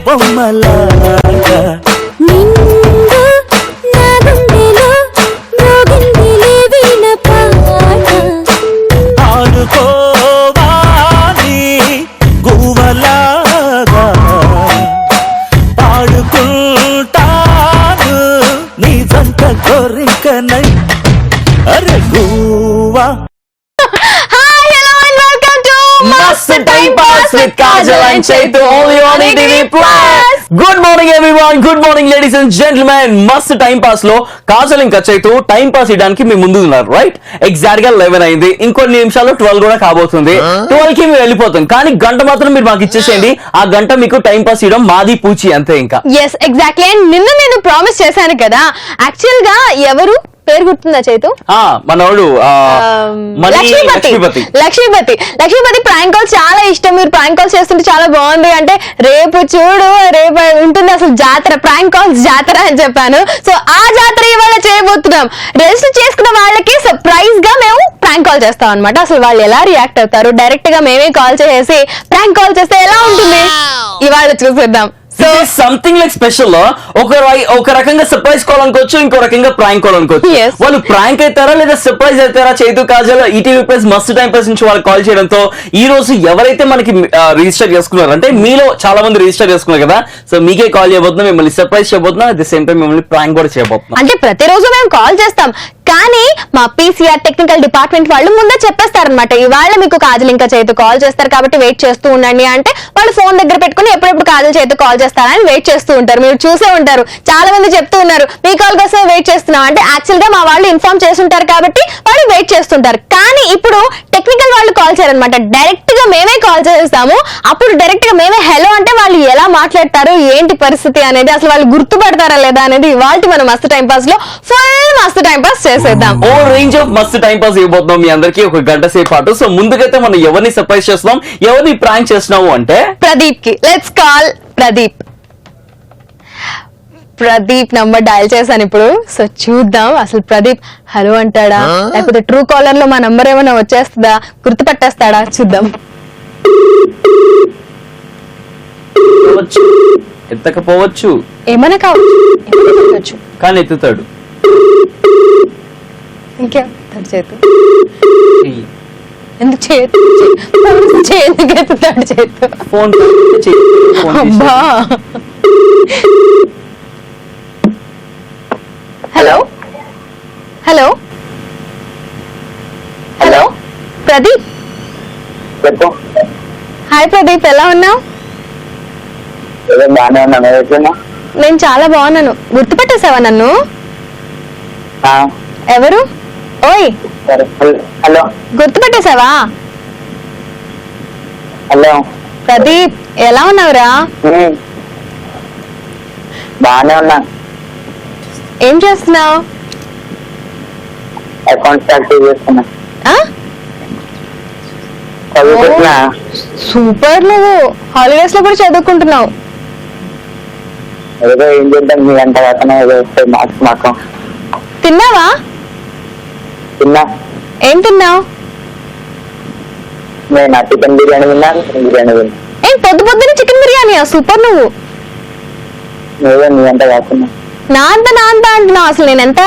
బొమ్మలాగా ఆడుకోవాలి గువ్వలాగా పాడుకుంటాను నీ జంట కోరికనై అరే Guvva. Must Time Pass with Kajal and Chaitu only on ETV Plus. Good morning everyone, good morning ladies and gentlemen. Must Time Pass లో కాజల్ ఇంకా Chaitu time pass చేయడానికి మీ ముందు ఉన్నారు, రైట్? ఎగ్జాక్ట్ గా 11 అయింది, ఇంకొన్ని నిమిషాల్లో 12 కూడా కాబోతుంది. 12 కి మేము వెళ్ళిపోతాం, కానీ గంట మాత్రం మీరు మాకు ఇచ్చేసేయండి. ఆ గంట మీకు టైం పాస్ చేయడం మాది పూచి అంతే. ఇంకా ఎస్ ఎగ్జాక్ట్లీ. అండ్ నిన్న నేను ప్రామిస్ చేశాను కదా, యాక్చువల్ గా ఎవరు పేరు గుర్తుందా చైతు? మనోడు లక్ష్మీపతి ప్రాంక్ కాల్స్ చాలా ఇష్టం. మీరు ప్రాంక్ కాల్స్ చేస్తుంటే చాలా బాగుంది అంటే, రేపు చూడు రేపు ఉంటుంది అసలు జాతర, ప్రాంక్ కాల్స్ జాతర అని చెప్పాను. సో ఆ జాతర ఇవాళ చేయబోతున్నాం. రిజిస్టర్ చేసుకున్న వాళ్ళకి సర్ప్రైజ్ గా మేము ప్రాంక్ కాల్ చేస్తాం అనమాట. అసలు వాళ్ళు ఎలా రియాక్ట్ అవుతారు, డైరెక్ట్ గా మేమే కాల్ చేసి ప్రాంక్ కాల్ చేస్తే ఎలా ఉంటుంది ఇవాళ చూసేద్దాం. సంథింగ్ లైక్ స్పెషల్ లో ఒక రకంగా సర్ప్రైజ్ కాల్ అనుకోవచ్చు, ఇంకో రకంగా ప్రాంక్ కాల్ అనుకోవచ్చు. వాళ్ళు ప్రాంక్ అవుతారా లేదా సర్ప్రైజ్ అవుతారా? చైతు కాజల్ ఈటీవీ ప్లస్ మస్త్ టైం పాస్ నుంచి వాళ్ళు కాల్ చేయడంతో ఈ రోజు ఎవరైతే మనకి రిజిస్టర్ చేసుకున్నారు అంటే మీలో చాలా మంది రిజిస్టర్ చేసుకున్నారు కదా, సో మీకే కాల్ చేయబోతున్నాం, మిమ్మల్ని సర్ప్రైజ్ చేయబోతున్నాం, అట్ ది సేమ్ టైం మిమ్మల్ని ప్రాంక్ కూడా చేయబోతున్నాం. అంటే ప్రతిరోజు మేము కాల్ చేస్తాం, కానీ మా పీసీఆర్ టెక్నికల్ డిపార్ట్మెంట్ వాళ్ళు ముందే చెప్పేస్తారనమాట, ఇవాళ మీకు కాజల్ ఇంకా చైతు కాల్ చేస్తారు కాబట్టి వెయిట్ చేస్తూ ఉండండి అంటే, వాళ్ళు ఫోన్ దగ్గర పెట్టుకుని ఎప్పుడెప్పుడు కాజల్ చైతు కాల్ చేస్తారని వెయిట్ చేస్తూ ఉంటారు. మీరు చూసే ఉంటారు, చాలా మంది చెప్తూ ఉన్నారు మీ కాల్ కోసం వెయిట్ చేస్తున్నాం అంటే, యాక్చువల్ గా మా వాళ్ళు ఇన్ఫార్మ్ చేస్తుంటారు కాబట్టి వాళ్ళు వెయిట్ చేస్తుంటారు. కానీ ఇప్పుడు టెక్నికల్ వాళ్ళు కాల్ చేయాలన్నమాట, డైరెక్ట్ గా మేమే కాల్ చేస్తాము. అప్పుడు డైరెక్ట్ గా మేమే హలో అంటే వాళ్ళు ఎలా మాట్లాడతారు, ఏంటి పరిస్థితి అనేది, అసలు వాళ్ళు గుర్తుపడతారా లేదా అనేది ఇవాళ మనం మస్త్ టైం పాస్ లో ఫుల్ మస్త్ టైం పాస్ చేసేద్దాం. ఓ రేంజ్ ఆఫ్ మస్త్ టైం పాస్ ఇవ్వబోతున్నాం మీ అందరికి ఒక గంట సేపు పాటు. సో ముందుకైతే మనం ఎవరిని సర్ప్రైజ్ చేస్తున్నాం, ఎవరిని ప్రాంక్ చేస్తున్నాము అంటే ప్రదీప్ కి. Let's call Pradeep number dial చేశాను ఇప్పుడు. సో చూద్దాం అసలు ప్రదీప్ హలో అంటాడా, లేకపోతే ట్రూ కాలర్ లో మా నంబర్ ఏమైనా వచ్చేస్తుందా, గుర్తుపట్టేస్తాడా చూద్దాం. ఎత్తకపోవచ్చు, ఏమైనా కావచ్చు, కానీ ఎత్తుతాడు. ఇంకేం చేతు ఎందుకు ఎందుకు ఎత్తుతాడు చేతు? ఫోన్ అబ్బా. Hello hello hello Pradeep. Hi Pradeep, ఎలా ఉన్నావు? నేను చాలా బాగున్నాను. గుర్తుపట్టేసావా నన్ను? ఎవరు? ఓయ్ హలో, గుర్తుపట్టేసావా? హలో ప్రదీప్, ఎలా ఉన్నావురా? బాగానే ఉన్నా. ఏం చేస్తున్నావు? అకౌంట్ ప్రాక్టీస్ చేస్తున్నా. సూపర్, నువ్వు హాలిడేస్ లో కూడా చదువుకుంటున్నావు. ఏదో ఏం చేద్దాం, మీ అంత కాకుండా ఏదో వస్తాయి మార్క్స్ మాకు. తిన్నావా? తిన్నా. ఏం తిన్నావు? నేను చికెన్ బిర్యానీ తిన్నా. ఏం పొద్దున్న చికెన్ బిర్యానీయా? సూపర్. నువ్వు ఏదో నీ అంత కాకుండా నా అంత అంటున్నావు. అసలు నేనెంత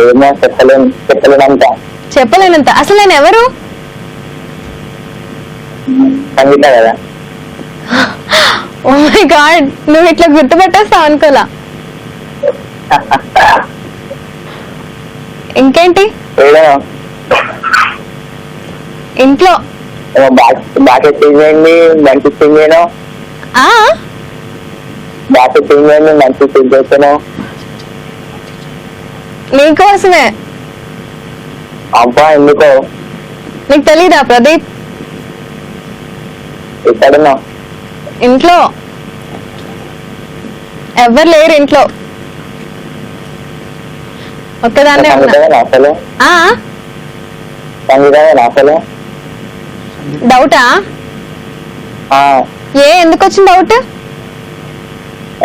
ఏమో చెప్పలేనంత. అసలు నేను ఎవరు? సంగీత కదా. ఓ మై గాడ్, నువ్వు ఇట్లా గుర్తుపట్టేస్తావు అనుకోలా. ఇంకేంటి ఇంట్లో బాగా చేయండి, మంచి చేయను. బాగా చేయండి, మంచి చేసాను. నీకోసమే. అబ్బా ఎందుకో? నీకు తెలీదా ప్రదీప్? ఎక్కడున్నావు? ఇంట్లో. ఎవరు లేరు ఇంట్లో, ఒక్కదాన్నే ఉన్నా. అసలు అసలు డౌటా? ఎందుకు వచ్చింది డౌట్?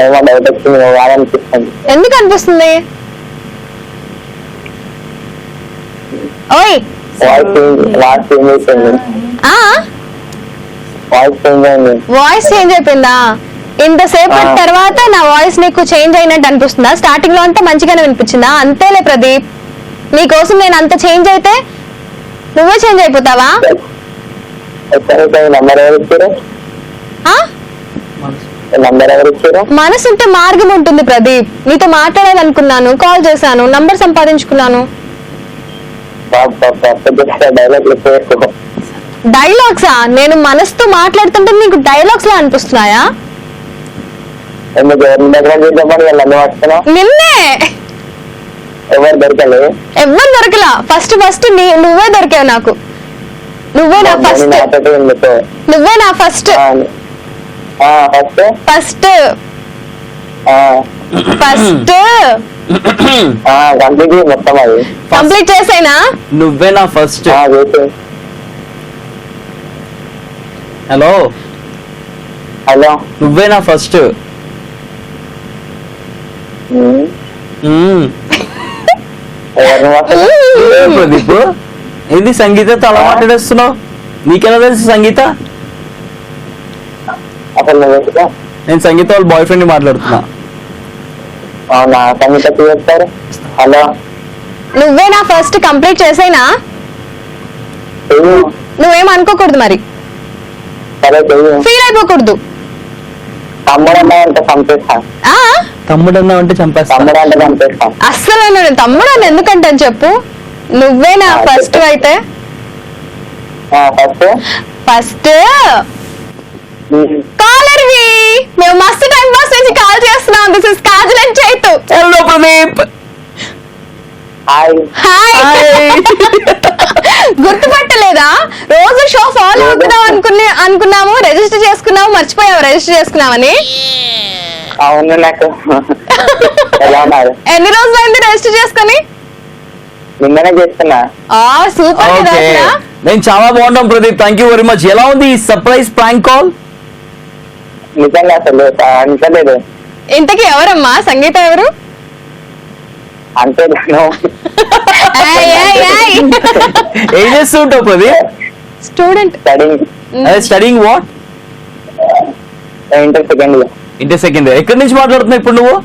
ఏమో డౌట్ వచ్చింది. ఎందుకు అనిపిస్తుంది? ఓయ్ వాయిస్ చేంజ్ అయింది. వాయిస్ చేంజ్ అయిపోయిందా? ఇంతసేపటి తర్వాత నా వాయిస్ నీకు చేంజ్ అయినట్టు అనిపిస్తుందా? స్టార్టింగ్ లో అంతా మంచిగానే వినిపించిందా? అంతేలే ప్రదీప్, నీకోసం నేను అంత చేంజ్ అయితే నువ్వే చేంజ్ అయిపోతావా? నంబర్ ఎవరు ఇచ్చారు? ఆ? నంబర్ ఎవరు ఇచ్చారు? మనసుంటే మార్గం ఉంటుంది ప్రదీప్. నీతో మాట్లాడాలనుకున్నాను, కాల్ చేశాను, నంబర్ సంపాదించుకున్నాను. డైలాగ్ ఎక్కువ. డైలాగ్సా? నేను మనసుతో మాట్లాడుతుంటే నీకు డైలాగ్స్ లా అనిపిస్తున్నాయా? ఎందుకు ఎవరి దగ్గర చూద్దామని నన్ను పట్టుకున్నావు? నిన్నే ఎవరు దొరకలే? ఎవ్వరు దొరకలా. ఫస్ట్ నువ్వే దొరికావు నాకు. నువ్వే నా ఫస్ట్ ఎందుకు నువ్వే నా ఫస్ట్ ఫస్ట్ ఫస్ట్ కంప్లీట్ మొత్తం అది కంప్లీట్ చేసేనా? నువ్వే నా ఫస్ట్. హలో హలో నువ్వే నా ఫస్ట్. ప్రదీప్ ఏంది సంగీతతో అలా మాట్లాడేస్తున్నావు? నీకెలా తెలుసు సంగీత? అసలు నువ్వు నేను సంగీత వాళ్ళ బాయ్ ఫ్రెండ్ మాట్లాడుతున్నా. అవునా? సంగీత చెప్తారు. హలో నువ్వే నా ఫస్ట్ కంప్లీట్ చేసేనా? నువ్వేం అనుకోకూడదు మరి, సరే చెయ్యి. ఫీల్ అయిపోకూడదు. తమ్ముడు అంటే పంపిస్తాను. ఆ తమ్ముడు అన్నావంటే చంపేస్తా. తమ్ముడు అంటే పంపిస్తాను. అస్సలు నేను తమ్ముడు అని ఎందుకంటాను చెప్పు? నువ్వే నా ఫస్ట్ అయితే ఫస్ట్ ఫస్ట్ కాలర్వి. మేము మస్తు టైం పాస్ నుంచి కాల్ చేస్తున్నాం. This is Kajal and Chaitu. Hello Pradeep. Hi. Hi. గుర్తుపట్టలేదా? రోజు షో ఫాలో అవుతున్నావు అనుకున్నాము, రిజిస్టర్ చేసుకున్నాము, మర్చిపోయావు రిజిస్టర్ చేసుకున్నామని. అవును, నాకు ఎలా ఉన్నారు? ఎన్ని రోజులు అయింది రిజిస్టర్ చేసుకుని? నిన్ననే చేస్తున్నా. సూపర్. నేను చాలా బాగున్నాం Pradeep, thank you very much. ఎలా ఉంది ఈ సర్ప్రైజ్ ప్రాంక్ కాల్? నిజంగా అసలు అనుకోలేదు. ఇంతకీ ఎవరమ్మా సంగీత? ఎవరు అంటే ఏం చేస్తూ ఉంటావు Pradeep? Student. Studying what? Inter second year. Inter second year. ఎక్కడి నుంచి మాట్లాడుతున్నావు ఇప్పుడు నువ్వు?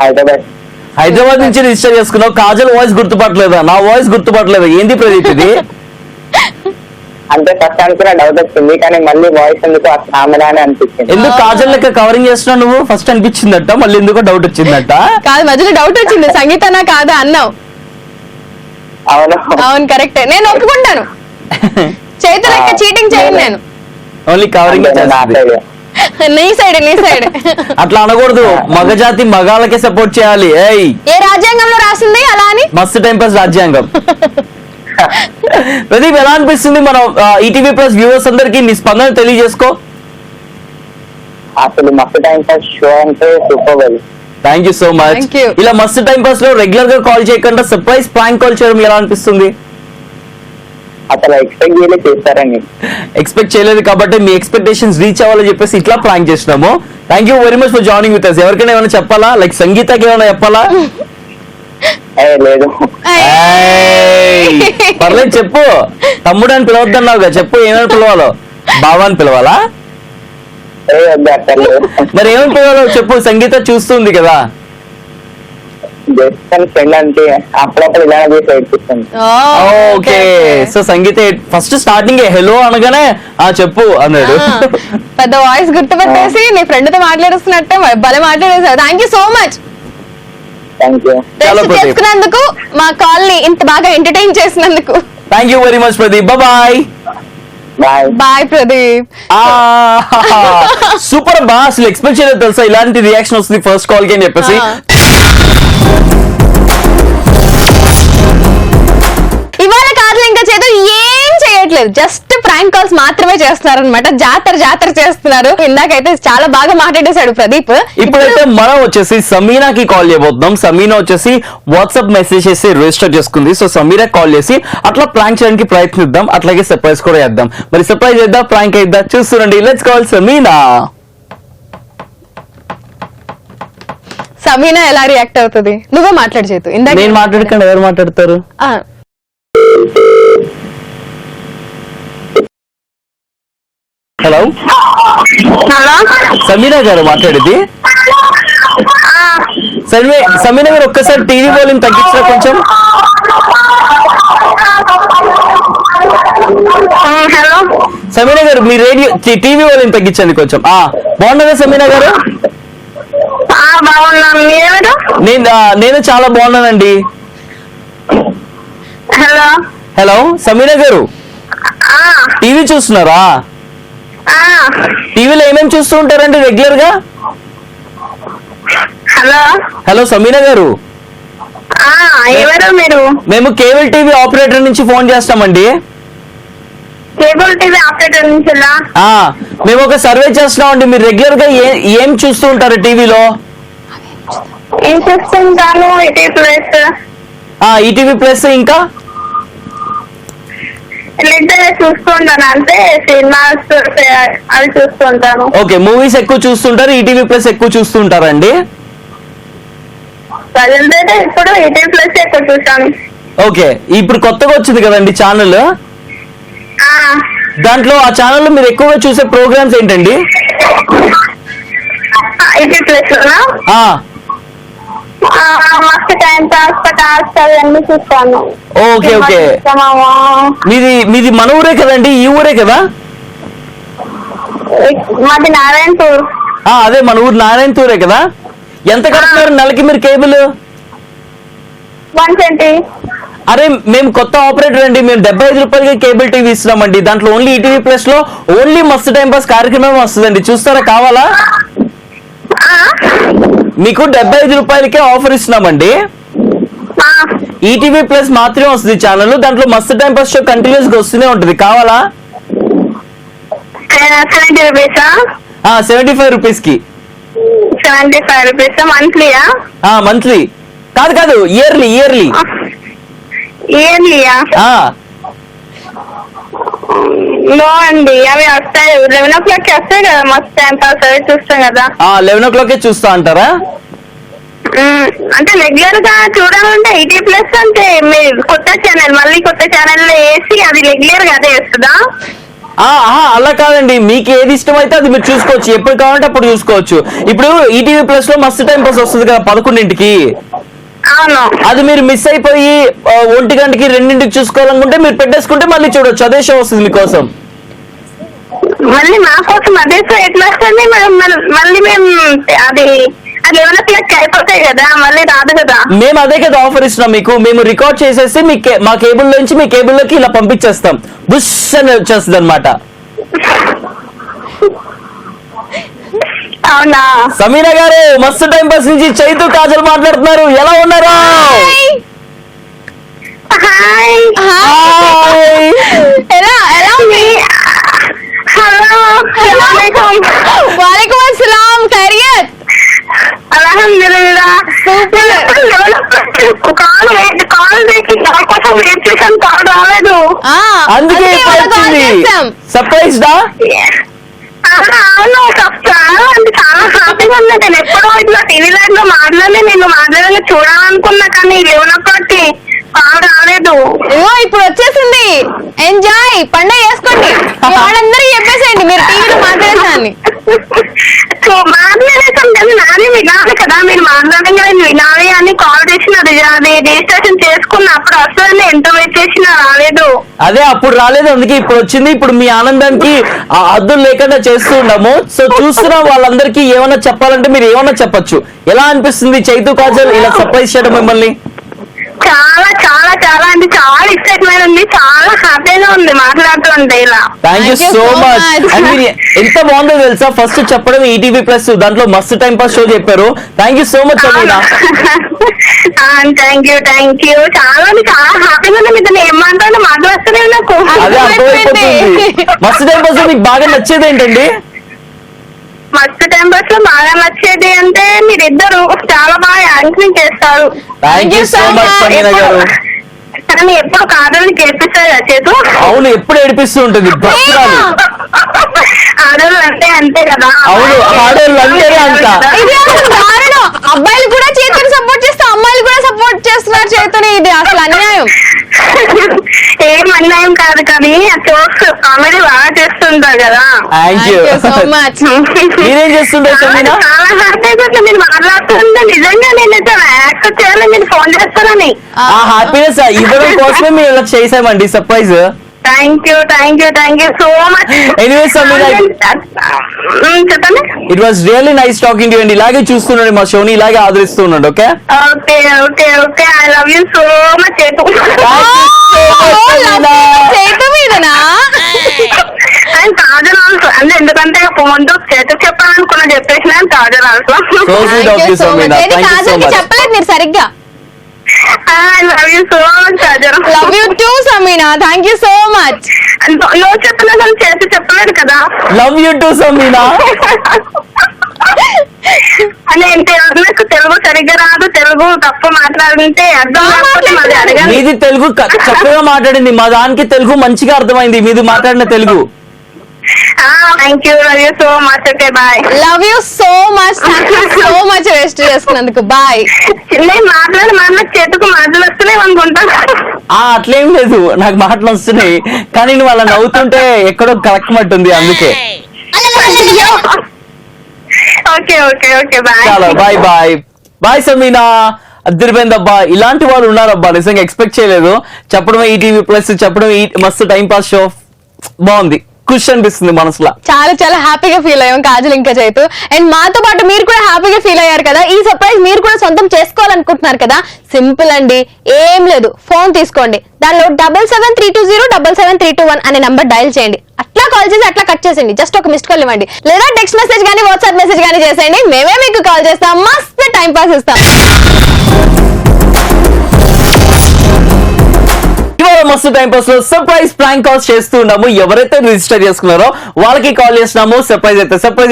హైదరాబాద్. హైదరాబాద్ నుంచి రిజిస్టర్ చేసుకున్నావు. కాజల్ వాయిస్ గుర్తుపట్టలేదా? నా వాయిస్ గుర్తుపట్టలేదా? ఏంది ప్రదీప్ ఇది? అంటే ఫస్ట్ అనుకున్న డౌట్ వచ్చింది, కానీ మళ్ళీ వాయిస్ ఎందుకు ఆమె అని అనిపించింది. ఎందుకు కాజల్ లెక్క కవరింగ్ చేస్తున్నావు నువ్వు? ఫస్ట్ అనిపించిందట, మళ్ళీ ఎందుకో డౌట్ వచ్చిందట. కాదు, మధ్యలో డౌట్ వచ్చింది. సంగీతనా కాదా అన్నావు. అవును అవును కరెక్టే, నేను ఒప్పుకుంటాను. చైతు లెక్క చీటింగ్ చేయను నేను. ఓన్లీ కవరింగ్ నీ సైడ్ అట్లా అనకూడదు. మగజాతి మగాళ్ళకే సపోర్ట్ చేయాలి. ఏ రాజ్యాంగంలో రాసింది అలా అని? మస్తు టైం పాస్ రాజ్యాంగం. ప్రదీప్ ఎలా అనిపిస్తుంది మనం ఈటీవీ ప్లస్ వ్యూవర్స్ అందరికి నీ స్పందన తెలియజేసుకో. అసలు మస్తు టైం పాస్ షో అంటే super well. Thank you so much. Thank you. ఇలా మస్తు టైం పాస్ లో రెగ్యులర్ గా కాల్ చేయకుండా సర్ప్రైజ్ ప్రాంక్ కాల్ చేయడం ఎలా అనిపిస్తుంది? అసలు ఎక్స్పెక్ట్ చేయలేదు చేస్తారని. ఎక్స్పెక్ట్ చేయలేదు కాబట్టి మీ ఎక్స్పెక్టేషన్స్ రీచ్ అవ్వాలని చెప్పేసి ఇట్లా ప్రాంక్ చేసినాము. Thank you very much for joining with us. ఎవరికైనా ఏమైనా చెప్పాలా? లైక్ సంగీతకి ఏమైనా చెప్పాలా? లేదు. పర్లేదు చెప్పు. తమ్ముడు అని పిలవద్దన్నావుగా, చెప్పు ఏమైనా పిలవాలో. బావా అని పిలవాలా? వద్దు అక్కర్లేదు. మరి ఏమని పిలవాలో చెప్పు. సంగీత చూస్తుంది కదా. జస్ట్ ఫ్రెండ్ అంటే అప్పుడప్పుడు ఇలా చేసి ఏడ్పిస్తుంది. ఓకే, సో సంగీత ఫస్ట్ స్టార్టింగ్ హెలో అనగానే చెప్పు అన్నాడు. పెద్ద వాయిస్ గుర్తుపెట్టేసి నీ ఫ్రెండ్ తో మాట్లాడుతున్నట్టే భలే మాట్లాడేసావు. Thank you so much. Thank you. చేసుకున్నందుకు, మా కాల్ ని ఇంత బాగా ఎంటర్టైన్ చేసినందుకు. Thank you very much Pradeep. Bye. Bye. Bye Pradeep. Super బా. అసలు ఎక్స్పెక్ట్ చేయలేదు తెలుసా ఇలాంటి రియాక్షన్ వస్తుంది ఫస్ట్ కాల్ కి అని చెప్పేసి. ఇవాళ కాదు ఇంకా చేతో ఏం చేయట్లేదు, జస్ట్ ప్రాంక్ కాల్స్ మాత్రమే చేస్తున్నారు అనమాట. జాతర చేస్తున్నారు. ఇందాకైతే చాలా బాగా మాట్లాడేశాడు ప్రదీప్. ఇప్పుడైతే మనం వచ్చేసి సమీనాకి కాల్ చేయబోతున్నాం. సమీనా వచ్చేసి వాట్సాప్ మెసేజ్ చేసి రిజిస్టర్ చేసుకుంది. సో సమీరా కాల్ చేసి అట్లా ప్రాంక్ చేయడానికి ప్రయత్నిద్దాం, అట్లాగే సర్ప్రైజ్ కూడా చేద్దాం. మరి సర్ప్రైజ్ చేద్దాం, ప్రాంక్ చేద్దాం, చూస్తుండండి. Let's call Samina. సమీనా ఎలా రియాక్ట్ అవుతుంది? నువ్వే మాట్లాడు చేతు. ఇందాక నేను మాట్లాడకండి, ఎవరు మాట్లాడతారు? హలో హలో సమీనా గారు మాట్లాడేది. సమీనా గారు ఒక్కసారి టీవీ వాల్యూమ్ తగ్గించరా కొంచెం. హలో సమీనా గారు మీ రేడియో టీవీ వాల్యూమ్ తగ్గించండి కొంచెం. బాగున్నారా సమీనా గారు? బాగున్నాం, మీరెవరు? నేను చాలా బాగున్నానండి. హలో హలో సమీనా గారు, టీవీ చూస్తున్నారా? టీవీలో ఏమేమి చూస్తూ ఉంటారండి రెగ్యులర్ గా? హలో హలో సమీనా గారు, ఎవరు మీరు? మేము కేబుల్ టీవీ ఆపరేటర్ నుంచి ఫోన్ చేస్తామండి. కేబుల్ టీవీ ఆపరేటర్ నుంచి? మేము ఒక సర్వే చేస్తున్నామండి. మీరు రెగ్యులర్ గా ఏం చూస్తూ ఉంటారు టీవీలో? ఏం చూస్తుంటాను? ఈటీవీ ప్లస్ ఇంకా చూస్తూ ఉంటాను, అంటే సినిమాస్ అవి చూస్తూ ఉంటాను. ఓకే, మూవీస్ ఎక్కువ చూస్తుంటారు, ఈటీవీ ప్లస్ ఎక్కువ చూస్తూ ఉంటారండి. ప్రజెంట్ అయితే ఇప్పుడు ఈటీవీ ప్లస్ ఎక్కువ చూసాను. ఓకే, ఇప్పుడు కొత్తగా వచ్చింది కదండి ఛానల్. దాంట్లో ఆ ఛానల్లో మీరు ఎక్కువగా చూసే ప్రోగ్రామ్స్ ఏంటండి? ఈటీవీ ప్లస్ మస్తు టైం పాస్ అవన్నీ చూస్తాను. ఓకే ఓకే, మీది మన ఊరే కదండి, ఈ ఊరే కదా? మాది నారాయణపూర్. అదే మన ఊరు నారాయణపూరే కదా. ఎంత కడుతున్నారు నెలకి మీరు కేబుల్? 120. అరే మేము కొత్త ఆపరేటర్ అండి, మేము 75 రూపాయలకి కేబుల్ టీవీ ఇస్తున్నామండి. దాంట్లో ఓన్లీ ఈటీవీ ప్లస్ లో ఓన్లీ మస్తు టైం పాస్ కార్యక్రమం వస్తుందండి. చూస్తారా? కావాలా? మీకు 75 రూపాయలకే ఆఫర్ ఇస్తున్నామండి. ఈటీవీ ప్లస్ మాత్రమే వస్తుంది ఛానల్. దాంట్లో మస్తు టైం పాస్ షో కంటిన్యూస్ గా వస్తూనే ఉంటుంది. కావాలా? 75 రూపీస్ కి. 75 రూపీస్ మంత్లీయా? మంత్లీ కాదు, ఇయర్లీ. ఇయర్లీయా? నో అండి, అవి వస్తాయి 11 o'clock వస్తాయి కదా, మస్తు టైం పాస్ అవి చూస్తాం కదా. 11 o'clock చూస్తా అంటారా? అంటే రెగ్యులర్ గా చూడాలంటే ఈటీవీ ప్లస్ అంటే మీరు కొత్త ఛానల్ మళ్ళీ కొత్త ఛానల్ లో వేసి అది రెగ్యులర్ గా అదే వస్తుందా? అలా కాదండి, మీకు ఏది ఇష్టమైతే అది మీరు చూసుకోవచ్చు, ఎప్పుడు కావాలంటే అప్పుడు చూసుకోవచ్చు. ఇప్పుడు ఈటీవీ ప్లస్ లో మస్తు టైం పాస్ వస్తుంది కదా 11ంటికి. అవును, అది మీరు మిస్ అయిపోయి 1 గంటకి 2ంటికి చూసుకోవాలనుకుంటే మీరు పెట్టేసుకుంటే మళ్ళీ చూడొచ్చు, అదే షో వస్తుంది మీకోసం. మళ్ళీ మా కోసం అదే షో ఎట్లా వస్తుంది? మళ్ళీ మేము అది 11 o'clock అయిపోతాయి కదా, మళ్ళీ రాదు కదా. మేము అదే కదా ఆఫర్ ఇస్తున్నాం మీకు. మేము రికార్డ్ చేసేసి మా కేబుల్ నుంచి మీ కేబుల్ లోకి ఇలా పంపించేస్తాం, బుష్ అని వచ్చేస్తుంది అనమాట. అవునా? సమీనా గారు, మస్తు టైం పాస్ నుంచి చైతు కాజల్ మాట్లాడుతున్నారు. ఎలా ఉన్నారు? ఎలా ఉంది? హలో, వాలేకుమ్ అస్సలాం, ఖైరియత్? అల్హమ్దులిల్లాహ్. అందుకే సర్ప్రైజ్ దా? అవును, అంటే చాలా హ్యాపీగా ఉంది. నేను ఎప్పుడో ఇట్లా టీవీ లైవ్ లో నేను మాట్లాడాలని చూడాలనుకున్నా, కానీ 11 o'clock కాల్ రాలేదు. ఇప్పుడు వచ్చేసింది, ఎంజాయ్, పండుగ చేసుకోండి. వాళ్ళందరూ చెప్పేసేయండి మీరు టీవీలో మాట్లాడేసాన్ని. మాట్లాడేసాం కదా, నాది వినాలి కదా, మీరు మాట్లాడంగా నేను వినాలి అని కాల్ చేసిన అది రిజిస్ట్రేషన్ చేసుకున్న అప్పుడు వస్తుందని ఎంత వెయిట్ చేసినా రాలేదు. అదే అప్పుడు రాలేదు, అందుకే ఇప్పుడు వచ్చింది. ఇప్పుడు మీ ఆనందానికి హద్దులు లేకుండా చేస్తూ ఉన్నాము. సో చూస్తున్న వాళ్ళందరికీ ఏమన్నా చెప్పాలంటే మీరు ఏమన్నా చెప్పొచ్చు. ఎలా అనిపిస్తుంది చైతు కాజల్ ఇలా సర్ప్రైజ్ చేయడం మిమ్మల్ని? చాలా చాలా చాలా అంటే చాలా ఎక్సైట్మెంట్ ఉంది, చాలా హ్యాపీగా ఉంది మాట్లాడుతుంటే ఇలా. Thank you so much. And మీరు ఎంత బాగుందో తెలుసా, ఫస్ట్ చెప్పడం ఈటీవీ ప్లస్, దాంట్లో మస్తు టైం పాస్ షో చెప్పారు. Thank you so much Sameena. Thank you చాలా చాలా హ్యాపీగా ఉంది. మీతో ఏం మాట్లాడినా మాట్లాడుతూనే నాకు అదే అర్థమైపోతుంది. మస్తు టైం పాస్ మీకు బాగా నచ్చేది ఏంటండి? మస్తు టైం పాస్ లో బాగా నచ్చేది అంటే మీరిద్దరు చాలా బాగా యాంకరింగ్ చేస్తారు. Thank you so much Sameena గారు. కానీ ఎప్పుడు కాదని గెలిపిస్తారు కదా చేతు? అవును, ఎప్పుడు ఏడిపిస్తూ ఉంటుంది భక్తురాలు. ఆడవాళ్ళు అంటే అంతే కదా. అవును, ఆడవాళ్ళు అంటేనే అంత. అబ్బాయిలు కూడా చేతుని సపోర్ట్ చేస్తే అమ్మాయిలు కూడా సపోర్ట్ చేస్తున్నారు చేతుని. ఇది అసలు అన్యాయం. ఏం ఏం కాదు కానీ జోక్స్ కామెడీ బాగా చేస్తుంటారు కదా. Thank you so much. మీరేం చేస్తుంటారు సమీనా? చాలా హ్యాపీగా ఉంది మీరు మాట్లాడుతుంటే. నిజంగా నేనైతే యాక్సెప్ట్ చేయాలి మీరు ఫోన్ చేస్తారని. ఆ హ్యాపీనెస్ ఇవ్వడం కోసమే మేము ఇలా చేసామండి surprise. Thank you so much. Anyways, Samina, చెప్పండి. It was really nice talking to అండి. ఇలాగే చూస్తున్నాడు మా షోని, ఇలాగే ఆదరిస్తున్నాడు. Okay okay I love you so much. చేతు మీదనా? అండ్ కాజల్ ఆల్సో అంటే ఎందుకంటే ముందు చేతికి చెప్పాలనుకున్నా చెప్పేసిన Kajal also. So sweet of you, Samina. Thank you so కాజల్కి much. చెప్పలేదు మీరు సరిగ్గా. I love you so much Kajal. Love you two Sameena. Thank you so much. నువ్వు చెప్పలేదు అని చేసి చెప్పలేదు కదా. Love you to Sameena. అంటే నాకు తెలుగు సరిగ్గా రాదు, తెలుగు తప్పు మాట్లాడుతుంటే అర్థం కాకపోతే మరి అడగాలి. మీది తెలుగు చక్కగా మాట్లాడింది, మా దానికి తెలుగు మంచిగా అర్థమైంది మీది మాట్లాడిన Telugu. Thank you love you so much. Okay bye. Love you so much. Thank you so much waste చేసుకున్నందుకు. బాయ్. నేను మాట్లాడి చేతుకు మాటలు వస్తున్నాయి అనుకుంటాను. అట్లేం లేదు, నాకు మాటలు వస్తున్నాయి కానీ నువ్వు అలా నవ్వుతుంటే ఎక్కడో కలక్కమట్టుంది అందుకే. Okay bye. చాలా బాయ్ బాయ్ బాయ్ సమీనా. అద్దరిపోయిందబ్బా, ఇలాంటి వాళ్ళు ఉన్నారబ్బా, నిజంగా ఎక్స్పెక్ట్ చేయలేదు. చెప్పడం ఈటీవీ ప్లస్, చెప్పడం మస్తు టైం పాస్ షో బాగుంది, ఖుషి అనిపిస్తుంది మనసులో. చాలా చాలా హ్యాపీగా ఫీల్ అయ్యాం కాజల్ ఇంకా చేతు. అండ్ మాతో పాటు మీరు కూడా హ్యాపీగా ఫీల్ అయ్యారు కదా. ఈ సర్ప్రైజ్ మీరు కూడా సొంతం చేసుకోవాలనుకుంటున్నారు కదా. సింపుల్ అండి, ఏం లేదు, ఫోన్ తీసుకోండి, దానిలో 7732077321 అనే నంబర్ డయల్ చేయండి. అట్లా కాల్ చేసి అట్లా కట్ చేసేయండి, జస్ట్ ఒక మిస్డ్ కాల్ ఇవ్వండి, లేదా టెక్స్ట్ మెసేజ్ కానీ వాట్సాప్ మెసేజ్ కానీ చేసేయండి. మేమే మీకు కాల్ చేస్తాం, మస్తు టైం పాస్ ఇస్తాం. ఇవాళ మస్తు టైం పాస్ లో సర్ప్రైజ్ ప్రాంక్ కాల్స్ చేస్తూ ఉన్నాము. ఎవరైతే రిజిస్టర్ చేసుకున్నారో వాళ్ళకి కాల్ చేస్తున్నాము, సర్ప్రైజ్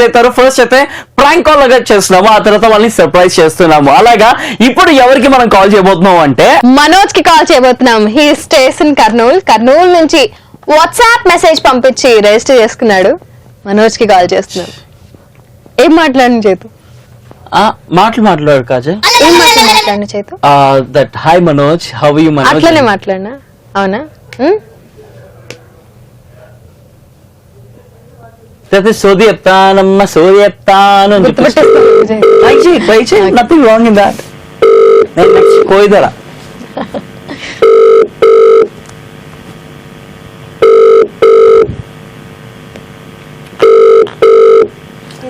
అవుతారు. ఫస్ట్ అయితే ప్రాంక్ కాల్ లాగా చేస్తున్నాము, ఆ తర్వాత వాళ్ళని సర్ప్రైజ్ చేస్తున్నాము. అలాగా ఇప్పుడు ఎవరికి మనం కాల్ చేయబోతున్నాం అంటే మనోజ్ కి కాల్ చేయబోతున్నాం. హీ స్టేస్ ఇన్ కర్నూలు నుంచి వాట్సాప్ మెసేజ్ పంపించి రిజిస్టర్ చేసుకున్నాడు. మనోజ్ కి కాల్ చేస్తున్నాం. ఏం మాట్లాడిన చేతు? మాట్లాడు కాజల్. ఏం మాట్లాడిన చేతు? That hi Manoj, how you Manoj? అట్లనే మాట్లాడినా? అవునా? సోది చెప్తానమ్మా, సోది చెప్తాను. ట్రై చేయి, నథింగ్ రాంగ్ ఇన్ దాట్. కోయిదరా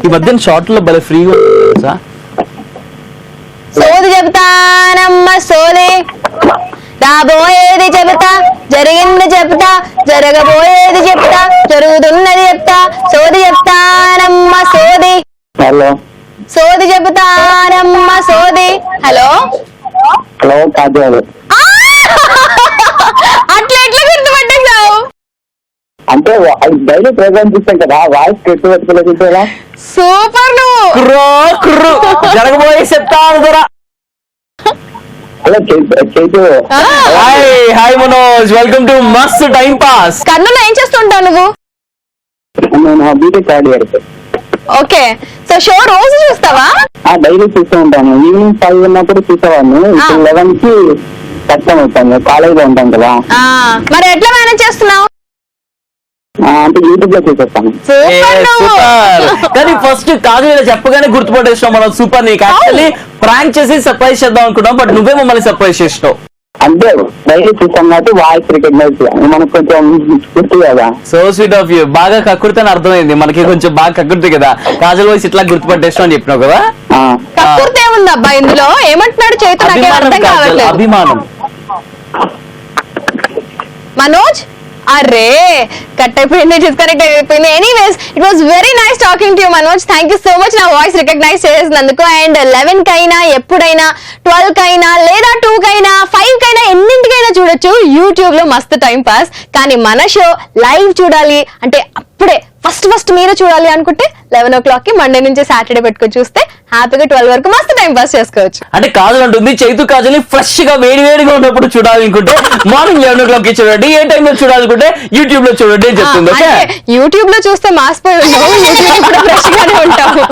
ఈ మధ్యన షార్ట్ లో భలే ఫ్రీగా ఉంటుంది తెలుసా. సోది చెప్తానమ్మ సోది, రాబోయేది చెబుతా, జరిగింది చెప్తా, జరగబోయేది చెప్తా, జరుగుతున్నది చెప్తా, సోది చెప్తానమ్మ సోది. హలో సోది చెబుతానమ్మ సోది. హలో కాజల్. అట్లా ఎట్లా గుర్తుపట్టేశావు? అంటే డైలీ ప్రోగ్రామ్ చూస్తాం కదా, వాయిస్ పెట్టి పెట్టుకోలేదు. సూపర్ నువ్వు. కుర్రో జరగబోయే చెప్తాను దొరా. Hello Chaitu. Hi Manoj, welcome to Mast time pass. Kurnool ఏం చేస్తుంటావు నువ్వు? నేను BTech third year. Okay, so show రోజు చూస్తావా? డైలీ చూస్తూ ఉంటాను. ఈవినింగ్ 5 ఉన్నప్పుడు చూసేవాడిని. ఇప్పుడు 11 కి కష్టం అవుతాను, కాలేజ్ లో ఉంటాం కదా. మరి ఎట్లా మేనేజ్ చేస్తున్నావు? అంటే యూట్యూబ్ లో చూసేస్తాను. సూపర్ నువ్వు. సూపర్. కానీ ఫస్ట్ కాదు ఇలా చెప్పగానే గుర్తుపట్టేసినావు మనం. సూపర్. నీకు యాక్చువల్లీ ప్రాంక్ చేసి సర్ప్రైజ్ చేద్దాం అనుకున్నాం, బట్ నువ్వే మమ్మల్ని సర్ప్రైజ్ చేసినావు. అంటే డైలీ చూస్తాం కాబట్టి వాయిస్ రికగ్నైజ్ మనకు కొంచెం గుర్తు కదా. So sweet of you. బాగా కక్కుర్తి అని అర్థమైంది మనకి, కొంచెం బాగా కక్కుర్తి కదా. కాజల్ వాయిస్ ఇట్లా గుర్తుపట్టేసినావు అని చెప్పినావు కదా. కక్కుర్తి ఏముంది అబ్బా ఇందులో? ఏమంటున్నాడు చేతు? నాకేం అభిమానం అర్థం కాజల్, కావట్లేదు. అభిమానం. మనోజ్, అరే కట్ అయిపోయింది, డిస్కనెక్ట్ అయిపోయింది. Anyways, it was very nice talking to you Manoj. Thank you so much నా వాయిస్ రికగ్నైజ్ చేసినందుకు. అండ్ 11 కైనా, ఎప్పుడైనా 12 కైనా, లేదా 2 కైనా, 5 కైనా, ఎన్నింటికైనా చూడొచ్చు యూట్యూబ్ లో మస్తు టైం పాస్. కానీ మన షో లైవ్ చూడాలి అంటే అప్పుడే ఫస్ట్ మీరు చూడాలి అనుకుంటే 11 o'clock కి మండే నుంచి సాటర్డే పెట్టుకొని చూస్తే హ్యాపీగా 12 వరకు మస్తు టైం పాస్ చేసుకోవచ్చు. అంటే కాజల్ అంటుంది చైతు కాజల్ ఫ్రెష్ గా వేడిగా ఉన్నప్పుడు చూడాలనుకుంటే మార్నింగ్ 11 o'clock కి చూడండి, ఏ టైం లో చూడాలనుకుంటే యూట్యూబ్ లో చూడండి అని చెప్తుంది. ఓకే, యూట్యూబ్ లో చూస్తే మాసిపోయి ఉంటాము, యూట్యూబ్ లో ఫ్రెష్ గానే ఉంటాము.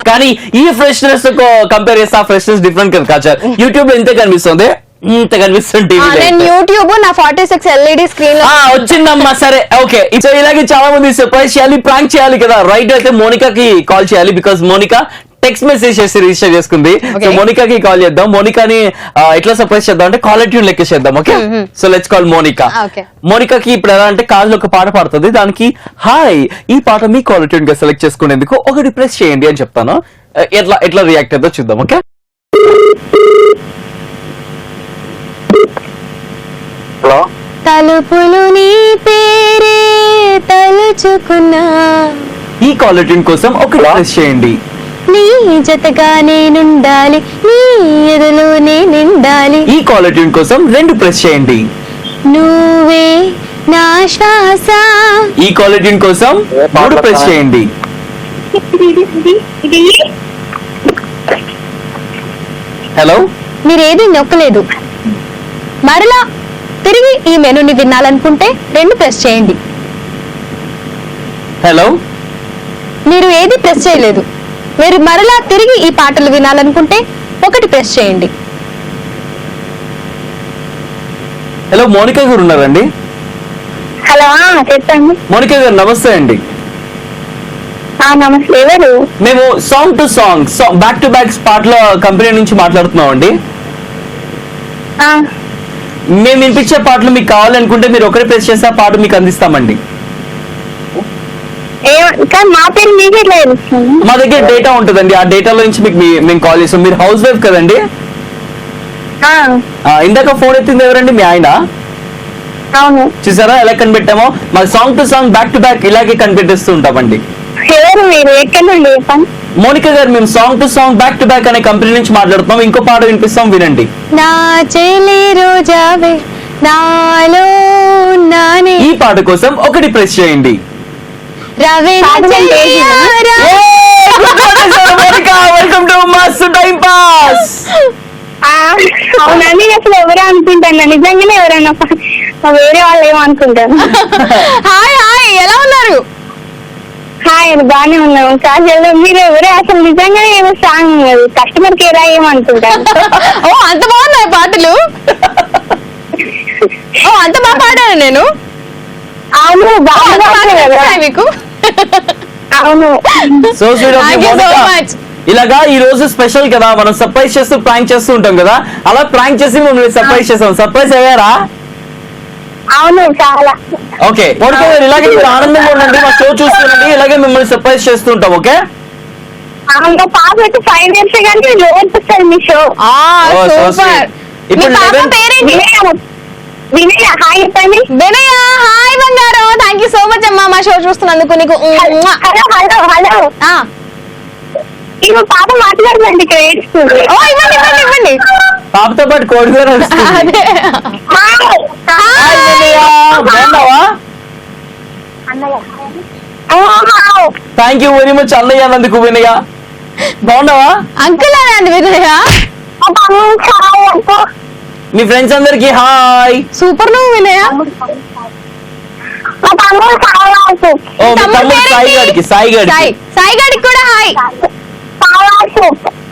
కానీ ఈ ఫ్రెష్నెస్ కంపేర్ చేస్తే ఆ ఫ్రెష్నెస్ డిఫరెంట్ కదా కాజల్. యూట్యూబ్ లో ఎంతే కనిపిస్తుంది, ఇంత కనిపిస్తుంది నేను యూట్యూబ్ నా 46 LED స్క్రీన్ లో వచ్చిందమ్మా సరే ఓకే సో ఇలాగే చాలా మంది సర్ప్రైజ్ చేయాలి ప్రాంక్ చేయాలి కదా రైట్ అయితే మోనికాకి కాల్ చేయాలి బికాస్ మోనికా టెక్స్ట్ మెసేజ్ చేసి రిజిస్టర్ చేసుకుంది సో మోనికాకి కాల్ చేద్దాం మోనికాని ఎట్లా సర్ప్రైజ్ చేద్దాం అంటే కాలర్ ట్యూన్ లెక్క చేద్దాం okay so let's call Monica మోనికాకి ఇప్పుడు ఎలా అంటే కాల్ ఒక పాట పాడుతుంది దానికి హాయ్ ఈ పాట మీ కాలర్ ట్యూన్ గా సెలెక్ట్ చేసుకునేందుకు ఒకటి ప్రెస్ చేయండి అని చెప్తాను ఎట్లా రియాక్ట్ అవుతుందో చూద్దాం ఓకే హలో తలుపులు నీ పేరే తలుచుకున్నా ఈ కాలర్ ట్యూన్ కోసం ఒకటి ప్రెస్ చేయండి నీ జతగా నేనుండాలి నీ ఎదులో నిండాలి ఈ కాలర్ ట్యూన్ కోసం 2 ప్రెస్ చేయండి నువ్వే నా శ్వాస ఈ కాలర్ ట్యూన్ కోసం 3 ప్రెస్ చేయండి హలో మీరేది నొక్కలేదు మరలా తిరిగి ఈ మెనూని వినాలనుకుంటే 2 ప్రెస్ చేయండి హలో మీరు ఏది ప్రెస్ చేయలేదు మీరు మరలా తిరిగి ఈ పాటలు వినాలనుకుంటే 1 ప్రెస్ చేయండి హలో మోనికా గారు ఉన్నారండి హలో చెప్పండి. మోనికా గారు నమస్తే అండి నమస్తే. ఎవరు? మేము song to song back to back పాటల కంపెనీ నుంచి మాట్లాడుతున్నాం అండి మేము వినిపించే పాటలు మీకు కావాలనుకుంటే మీరు ఒకటే ప్రెస్ చేస్తే ఆ పాట మీకు అందిస్తామండి కానీ మా పేరు మీకు ఎట్లా తెలుస్తుంది? మా దగ్గర డేటా ఉంటుందండి ఆ డేటాలో నుంచి మీకు మేము కాల్ చేస్తాం మీరు హౌస్ వైఫ్ కదండి ఇందాక ఫోన్ ఎత్తింది ఎవరండి మీ ఆయన అవును. చూసారా ఎలా కనిపెట్టామో మా song to song back to back ఇలాగే కనిపెట్టేస్తూ ఉంటామండి ఎవరు మీరు? ఎక్కడ నుండి చెప్పండి. మోనికా గారు మేము song to song back to back అనే కంపెనీ నుంచి మాట్లాడుతున్నాం ఇంకో పాట వినిపిస్తాం వినండి నా చెలి రోజావే నాలో నానే ఈ పాట కోసం ఒకటి ప్రెస్ చేయండి welcome to Mast time pass అవునండి. అసలు ఎవరే అనుకుంటాను నిజంగానే ఎవరైనా వేరే వాళ్ళు ఏమనుకుంటారు. హాయ్ హాయ్ ఎలా ఉన్నారు? హాయ్ బాగానే ఉన్నాము. కాజల్ మీరు ఎవరే అసలు నిజంగానే ఏమో సాంగ్ కస్టమర్ కేర్ ఏమనుకుంటారు. ఓ అంత బాగున్నాయి పాటలు. ఓ అంత బాగా పాడాను నేను. అవును బాగా మీకు అవును. సో ఇలాగా ఈ రోజు స్పెషల్ కదా మనం సర్ప్రైజ్ చేస్తూ ప్రాంక్ చేస్తూ ఉంటాం కదా అలా ప్రాంక్ చేసి మిమ్మల్ని సర్ప్రైజ్ చేస్తాం సర్ప్రైజ్ అయ్యారా? అవును చాలా. ఓకే మోనికా గారు ఇలాగే మీరు ఆనందంగా ఉండండి మా షో చూస్తుండండి ఇలాగే మిమ్మల్ని సర్ప్రైజ్ చేస్తూ ఉంటాం ఓకే పాప 5 years కానీ లోన్ వస్తుంది మీ షో. సూపర్. ఇప్పుడు వినయ హాయ్ చెప్పండి. వినయ హాయ్ బంగారం థ్యాంక్ యూ సో మచ్ అమ్మా మా షో చూస్తున్నందుకు నీకు. హలో హలో హలో ఇవి పాప మాట్లాడుతుంది ఇక్కడ ఏడుస్తుంది. ఓ ఇవ్వండి ఇవ్వండి ఇవ్వండి పాపతో పాటు కోడి కూడా అదే థ్యాంక్ యూ వెరీ మచ్ అన్నయ్య అన్నందుకు వినయ బాగున్నావా? అంకుల్ అండి వినయ మీ ఫ్రెండ్స్ అందరికి హాయ్. సూపర్ నువ్వు వినయ. ఓ మీ తమ్ముడు సాయి గారికి సాయి గారికి కూడా హాయ్.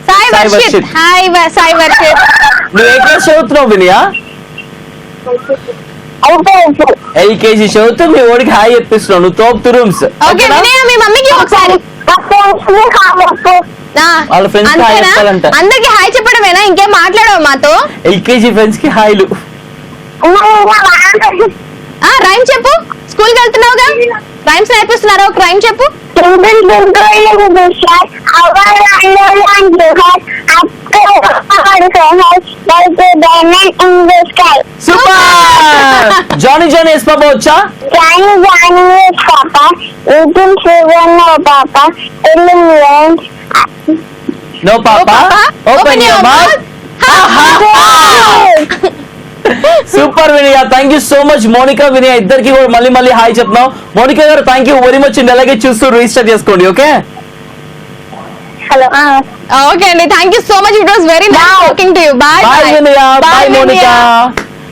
సాయి వర్షిత్ హాయ్ సాయి వర్షిత్. నువ్వు ఏ క్లాస్ చదువుతున్నావు వినయ? LKG చదువుతూ మీ ఓడికి హాయ్ చెప్పిస్తున్నావు నువ్వు తోప్ తురూమ్స్. ఓకే వినయ మీ మమ్మీకి ఒకసారి వాళ్ళ ఫ్రెండ్స్ హాయ్ చెప్పాలంట. అందరికి హాయ్ చెప్పడమేనా ఇంకేం మాట్లాడవు మాతో? LKG ఫ్రెండ్స్ కి హాయ్లు. రైమ్ చెప్పు స్కూల్ కి వెళ్తున్నావుగా రైమ్స్ నేర్పిస్తున్నారు ఒక రైమ్ చెప్పు. జానీ జానీ ఎస్ పాపా వచ్చా? Johnny Johnny is Papa, eating sugar no Papa, telling words. No papa, open your mouth. Super Vinaya thank you so much Monica Vinaya ఇద్దరికి కూడా మళ్ళీ హాయ్ చెప్తున్నాం. మోనికా గారు థ్యాంక్ యూ వెరీ మచ్ అండి అలాగే చూస్తూ రిజిస్టర్ చేసుకోండి ఓకే. Hello. ఓకే అండి thank you so much it was very nice talking to you. By by వినయ బై మోనికా.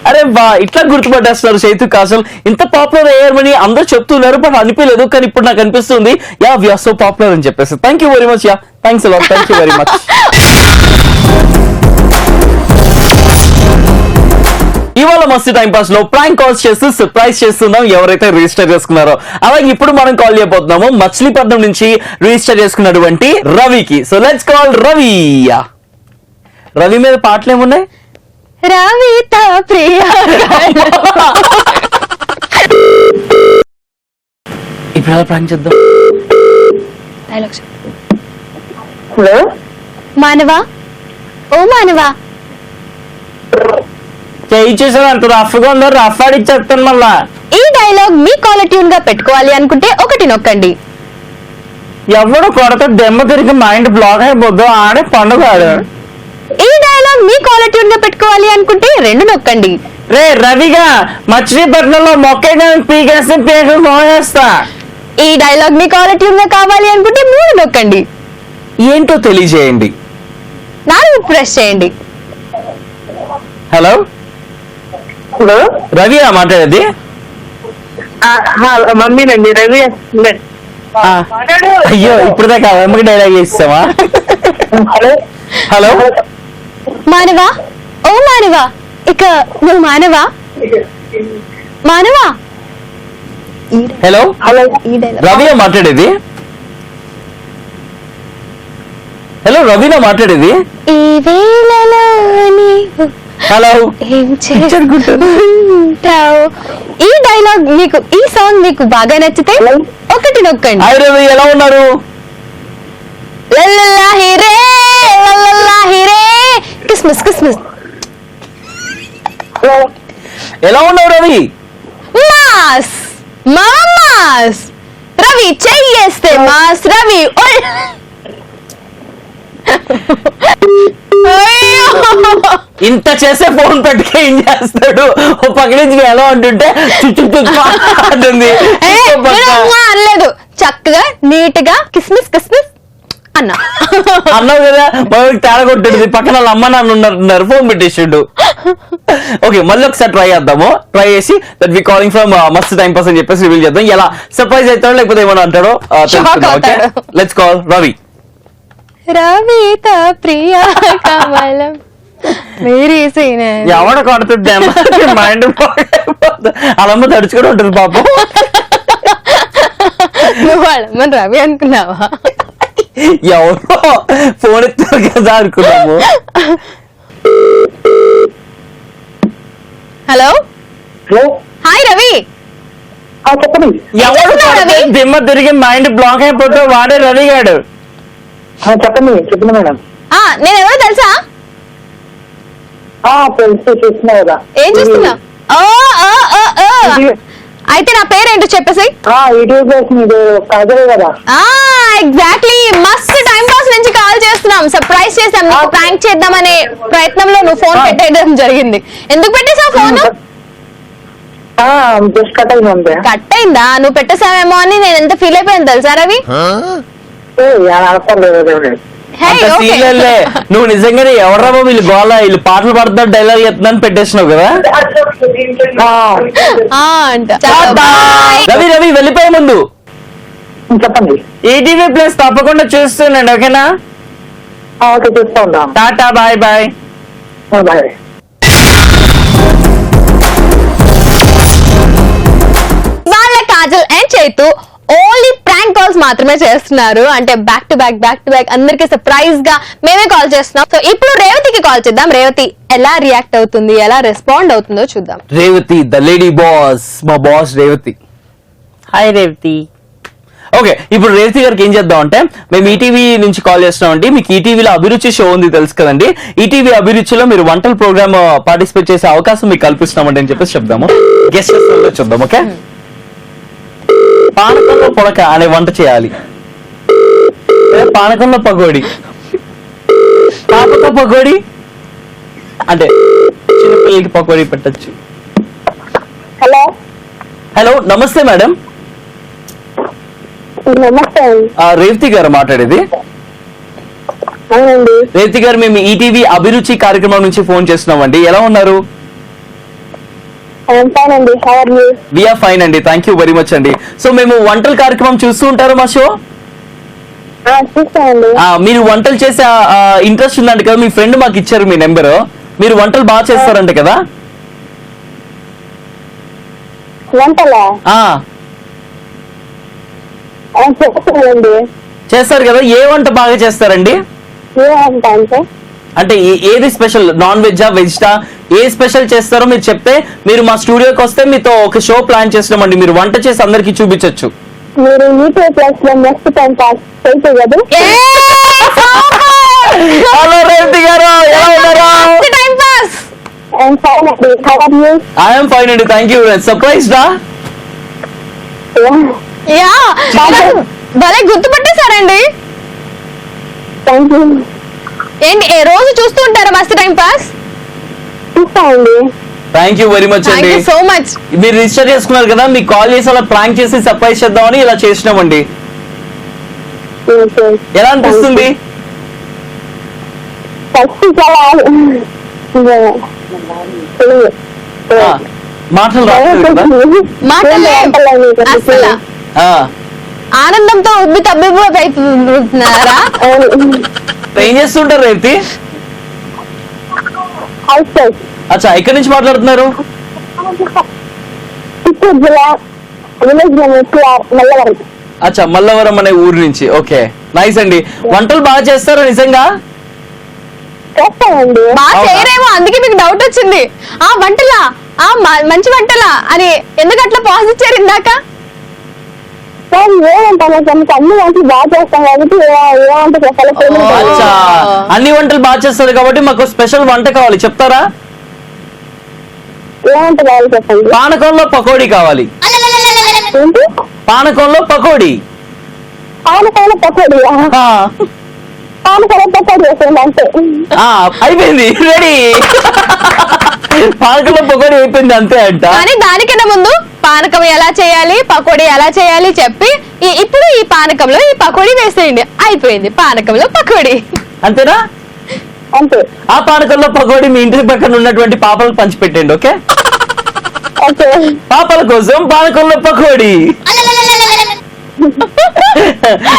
అరే బా ఇట్లా గుర్తుపట్టేస్తున్నారు చైతు కాజల్ ఇంత పాపులర్ అయ్యారని అందరూ చెప్తున్నారు బట్ అనిపించలేదు కానీ ఇప్పుడు నాకు అనిపిస్తుంది yeah we are so popular అని చెప్పేసి. Thank you very much yeah thanks a lot thank you very much. మస్తు టైం పాస్ లో ప్రాంక్ కాల్స్ చేస్తూ సర్ప్రైజ్ చేస్తున్నాం ఎవరైతే రిజిస్టర్ చేసుకున్నారో. అలాగే ఇప్పుడు మనం కాల్ చేయబోతున్నాము మచిలీపట్నం నుంచి రిజిస్టర్ చేసుకున్నటువంటి రవికి. So let's call Ravi. Ravi మీద పాటలు ఏమున్నాయి? రవిత ప్రియ. ఇప్పుడు ఎలా ప్రాంక్ చేద్దాం? హలో మానవా, ఓ మానవా, చేయి చూసాను అంత రఫ్ గా ఉందో, రఫ్ ఆడి చెప్తాను మళ్ళా. ఈ డైలాగ్ మీ కాలర్ ట్యూన్ గా పెట్టుకోవాలి అనుకుంటే 1 నొక్కండి. ఎవడు కొడత దెమ్మ తిరిగి మైండ్ బ్లాక్ అయిపోద్దు, ఆడే పండుగ ఆడు. ఈ డైలాగ్ మీ కాలర్ ట్యూన్ గా పెట్టుకోవాలి అనుకుంటే 2 నొక్కండి. రే రవిగా మచిలీపట్నంలో మొక్కే పీకేస్తే పీక మోసేస్తా. ఈ డైలాగ్ మీ కాలర్ ట్యూన్ గా కావాలి అనుకుంటే 3 నొక్కండి. ఏంటో తెలియజేయండి. 4 ప్రెస్ చేయండి. హలో హలో రవి మాట్లాడేది? మమ్మీనండి రవి. ఆ, అయ్యో ఇప్పుడు దాకా అమ్మకి డైలాగ్ ఇస్తావా? హలో హలో మానవా, ఓ మానవా, ఇక నువ్వు మానవా, మానవా. హలో హలో ఈ డైలాగ్ రవినా మాట్లాడేది? హలో రవినా మాట్లాడేది? ఈ వేళలో నీవు హలో ఏం చేసుకుంటావు. ఈ డైలాగ్ మీకు, ఈ సాంగ్ మీకు బాగా నచ్చితే 1 నొక్కండి. హాయ్ రవి, ఎలా ఉన్నారు? లల్లల్లాహి రే, లల్లల్లాహి రే, కిస్మిస్ కిస్మిస్. ఎలా ఉన్నావు రవి? మాస్ మాస్ రవి చెయ్యేస్తే మాస్ రవి. ఇంత చేసే ఫోన్ పెట్టుకే ఏం చేస్తాడు? ఓ పక్క నుంచి ఎలా అంటుంటే చుట్టూ అంటుంది. అనలేదు, చక్కగా నీట్ గా కిస్మిస్ కిస్మిస్ అన్నా. అన్నావు కదా, మనకి తేడా కొట్టింది. పక్కన వాళ్ళ అమ్మ నాన్న ఉన్నారు, ఫోన్ పెట్టేసిండు. ఓకే, మళ్ళీ ఒకసారి ట్రై చేద్దాము. ట్రై చేసి that we calling from Mast time pass అని చెప్పేసి రివీల్ చేద్దాం. ఎలా సర్ప్రైజ్ అవుతాడో లేకపోతే ఏమన్నా అంటాడో ఓకే, లెట్స్ కాల్ రవి. రవిత ప్రియా కమలం మేరీ సీన. ఎవడ కొడుతుంది మైండ్ అలమ్మ తడుచుకొని ఉంటుంది పాపం. నువ్వు వాళ్ళమ్మ రవి అనుకున్నావా? ఎవరో ఫోన్ ఎత్తారు కదా అనుకున్నాము. Hello hello hi Ravi. చెప్పండి. ఎవడు కొడితే దిమ్మ తిరిగి మైండ్ బ్లాక్ అయిపోతే వాడే రవి గాడు. చెప్పండి చెప్పండి మేడం. నేను ఎవరో తెలుసా? చూస్తున్నా కదా. ఏం చూస్తున్నా? అయితే నా పేరేంటో చెప్పేసి. యూట్యూబ్ మీరు కాజలే కదా. ఎగ్జాక్ట్లీ, మస్త్ టైం పాస్ నుంచి కాల్ చేస్తున్నాం, సర్ప్రైజ్ చేసాం, నీకు ప్రాంక్ చేద్దామనే ప్రయత్నంలో నువ్వు ఫోన్ పెట్టేయడం జరిగింది. ఎందుకు పెట్టేసావు ఫోన్? జస్ట్ కట్ అయింది అంతే. కట్ అయిందా? నువ్వు పెట్టేసావేమో అని నేను ఎంత ఫీల్ అయిపోయాను తెలుసా రవి. హే, ఓకే. నువ్వు నిజంగానే ఎవరమ్మా వీళ్ళు గోళ, వీళ్ళు పాటలు పాడుతున్నారు, డైలాగ్ చెప్తున్నాను పెట్టేసినావు కదా. అంట. చలో, bye. రవి రవి వెళ్ళిపోయే ముందు చెప్పండి. ఈటీవీ ప్లస్ తప్పకుండా చూస్తున్నాండి, ఓకేనా? ఓకే, చూస్తూ ఉంటాం. Tata, bye bye. బాయ్. వాళ్ళ Kajal and Chaitu only prank calls మాత్రమే చేస్తున్నారు. అంటే బ్యాక్ టు బ్యాక్ అందరికి సర్ప్రైజ్ గా మేమే కాల్ చేస్తున్నాం. సో ఇప్పుడు రేవతికి కాల్ చేద్దాం. రేవతి ఎలా రియాక్ట్ అవుతుంది, ఎలా రెస్పాండ్ అవుతుందో చూద్దాం. రేవతి ద లేడీ బాస్, మా boss Revathi. Hi Revathi. Okay, ఇప్పుడు రేవతి గారికి ఏం చేద్దాం అంటే, మేము ఈటీవీ నుంచి కాల్ చేస్తున్నామండి. మీకు ఈటీవీలో అభిరుచి షో ఉంది తెలుసు కదండి. ఈటీవీ అభిరుచిలో మీరు వంటల ప్రోగ్రామ్ పార్టిసిపేట్ చేసే అవకాశం మీకు కల్పిస్తున్నామండి అని చెప్పేసి చెప్దాము. గెస్ట్ చూద్దాం. ఓకే, పానకంలో పొడక అనే వంట చేయాలి. పానకంలో పకోడి, పాపతో పకోడి అంటే చిన్నపిల్లలకి పకోడి పెట్టచ్చు. హలో హలో, నమస్తే మేడం. నమస్తే. రేవతి గారు మాట్లాడేది? అవునండి. రేవతి గారు, మేము ఈటీవీ అభిరుచి కార్యక్రమం నుంచి ఫోన్ చేస్తున్నామండి. ఎలా ఉన్నారు? అండి. How are you? We are fine అండి, థ్యాంక్ యూ వెరీ మచ్ అండి. సో మేము వంటల కార్యక్రమం చూస్తూ ఉంటారు మా షో. చూస్తానండి. మీరు వంటలు చేసే ఇంట్రెస్ట్ ఉందంట కదా, మీ ఫ్రెండ్ మాకు ఇచ్చారు మీ నెంబర్. మీరు వంటలు బాగా చేస్తారంట కదా. వంటలా చెప్తానండి. చేస్తారు కదా, ఏ వంట బాగా చేస్తారండి? ఏ వంట అంటే అంటే ఏది స్పెషల్, నాన్ వెజ్జా వెజ్టా, ఏ స్పెషల్ చేస్తారో మీరు చెప్తే మీరు మా స్టూడియోకి వస్తే మీతో ఒక షో ప్లాన్ చేసినామండి. మీరు వంట చేసి అందరికి చూపించొచ్చు. మీరు మీతో ప్లస్ లో మస్తు టైం పాస్ చేసే కదా. హలో రేవతి గారు, ఎలా ఉన్నారు? Time pass. అండ్ ఫైన్ అండి. How are you? I'm fine అండి, థ్యాంక్ యూ. సర్ప్రైజ్డా? యా, భలే గుర్తుపట్టేశారండి. Thank you. ఏంటి ఏ రోజు చూస్తూ ఉంటారా మస్తు టైం పాస్? చూస్తామండి. Thank you very much thank అండి. You so much. మీరు రిజిస్టర్ చేసుకున్నారు కదా, మీకు కాల్ చేసి అలా ప్రాంక్ చేసి సర్ప్రైజ్ చేద్దామని ఇలా చేసినామండి. ఎలా అనిపిస్తుంది? ఫస్ట్ చాలా మాటలు రాలేదు కదా? మాటలే అసలు ఆ, ఆనందంతో ఉబ్బి తబ్బిబ్బుతున్నారా? ఏం చేస్తుంటారు రేవతి? House wife. అచ్చా, ఎక్కడి నుంచి మాట్లాడుతున్నారు? చిత్తూరు జిల్లా విలేజ్ మల్లవరం. అచ్చా, మల్లవరం అనే ఊరు నుంచి. ఓకే, నైస్ అండి. వంటలు బాగా చేస్తారా నిజంగా? చేస్తామండి. బాగా అవునా? చేయరేమో, అందుకే మీకు డౌట్ వచ్చింది. ఆ వంటలా, ఆ మంచి వంటలా అని ఎందుకు అట్లా పాజ్ ఇచ్చారు ఇందాక? సార్ ఏమంటాను, అన్ని వంటలు బాగా చేస్తాం కాబట్టి ఏ వంట చేస్తాలో తెలియదు. అచ్చా, అన్ని వంటలు బాగా చేస్తారు కాబట్టి మాకు స్పెషల్ వంట కావాలి, చెప్తారా? ఏ వంట కావాలి చెప్పండి. పానకంలో పకోడీ కావాలి. ఏంటి? పానకంలో పకోడీ. పానకాయల పకోడీ. ఆ, పానకాయల పకోడీ చేస్తుంది అంతే. ఆ, అయిపోయింది, రెడీ. పానకంలో పకోడీ అయిపోయింది అంతే అంట. కానీ దానికన్నా ముందు పానకం ఎలా చేయాలి, పకోడీ ఎలా చేయాలి చెప్పి ఇప్పుడు ఈ పానకంలో ఈ పకోడీ వేసేయండి. అయిపోయింది, పానకంలో పకోడీ. అంతేనా? అంతే. ఆ పానకంలో పకోడీ మీ ఇంటి పక్కన ఉన్నటువంటి పాపలకు పంచిపెట్టండి. Okay, okay. పాపల కోసం పానకంలో పకోడీ.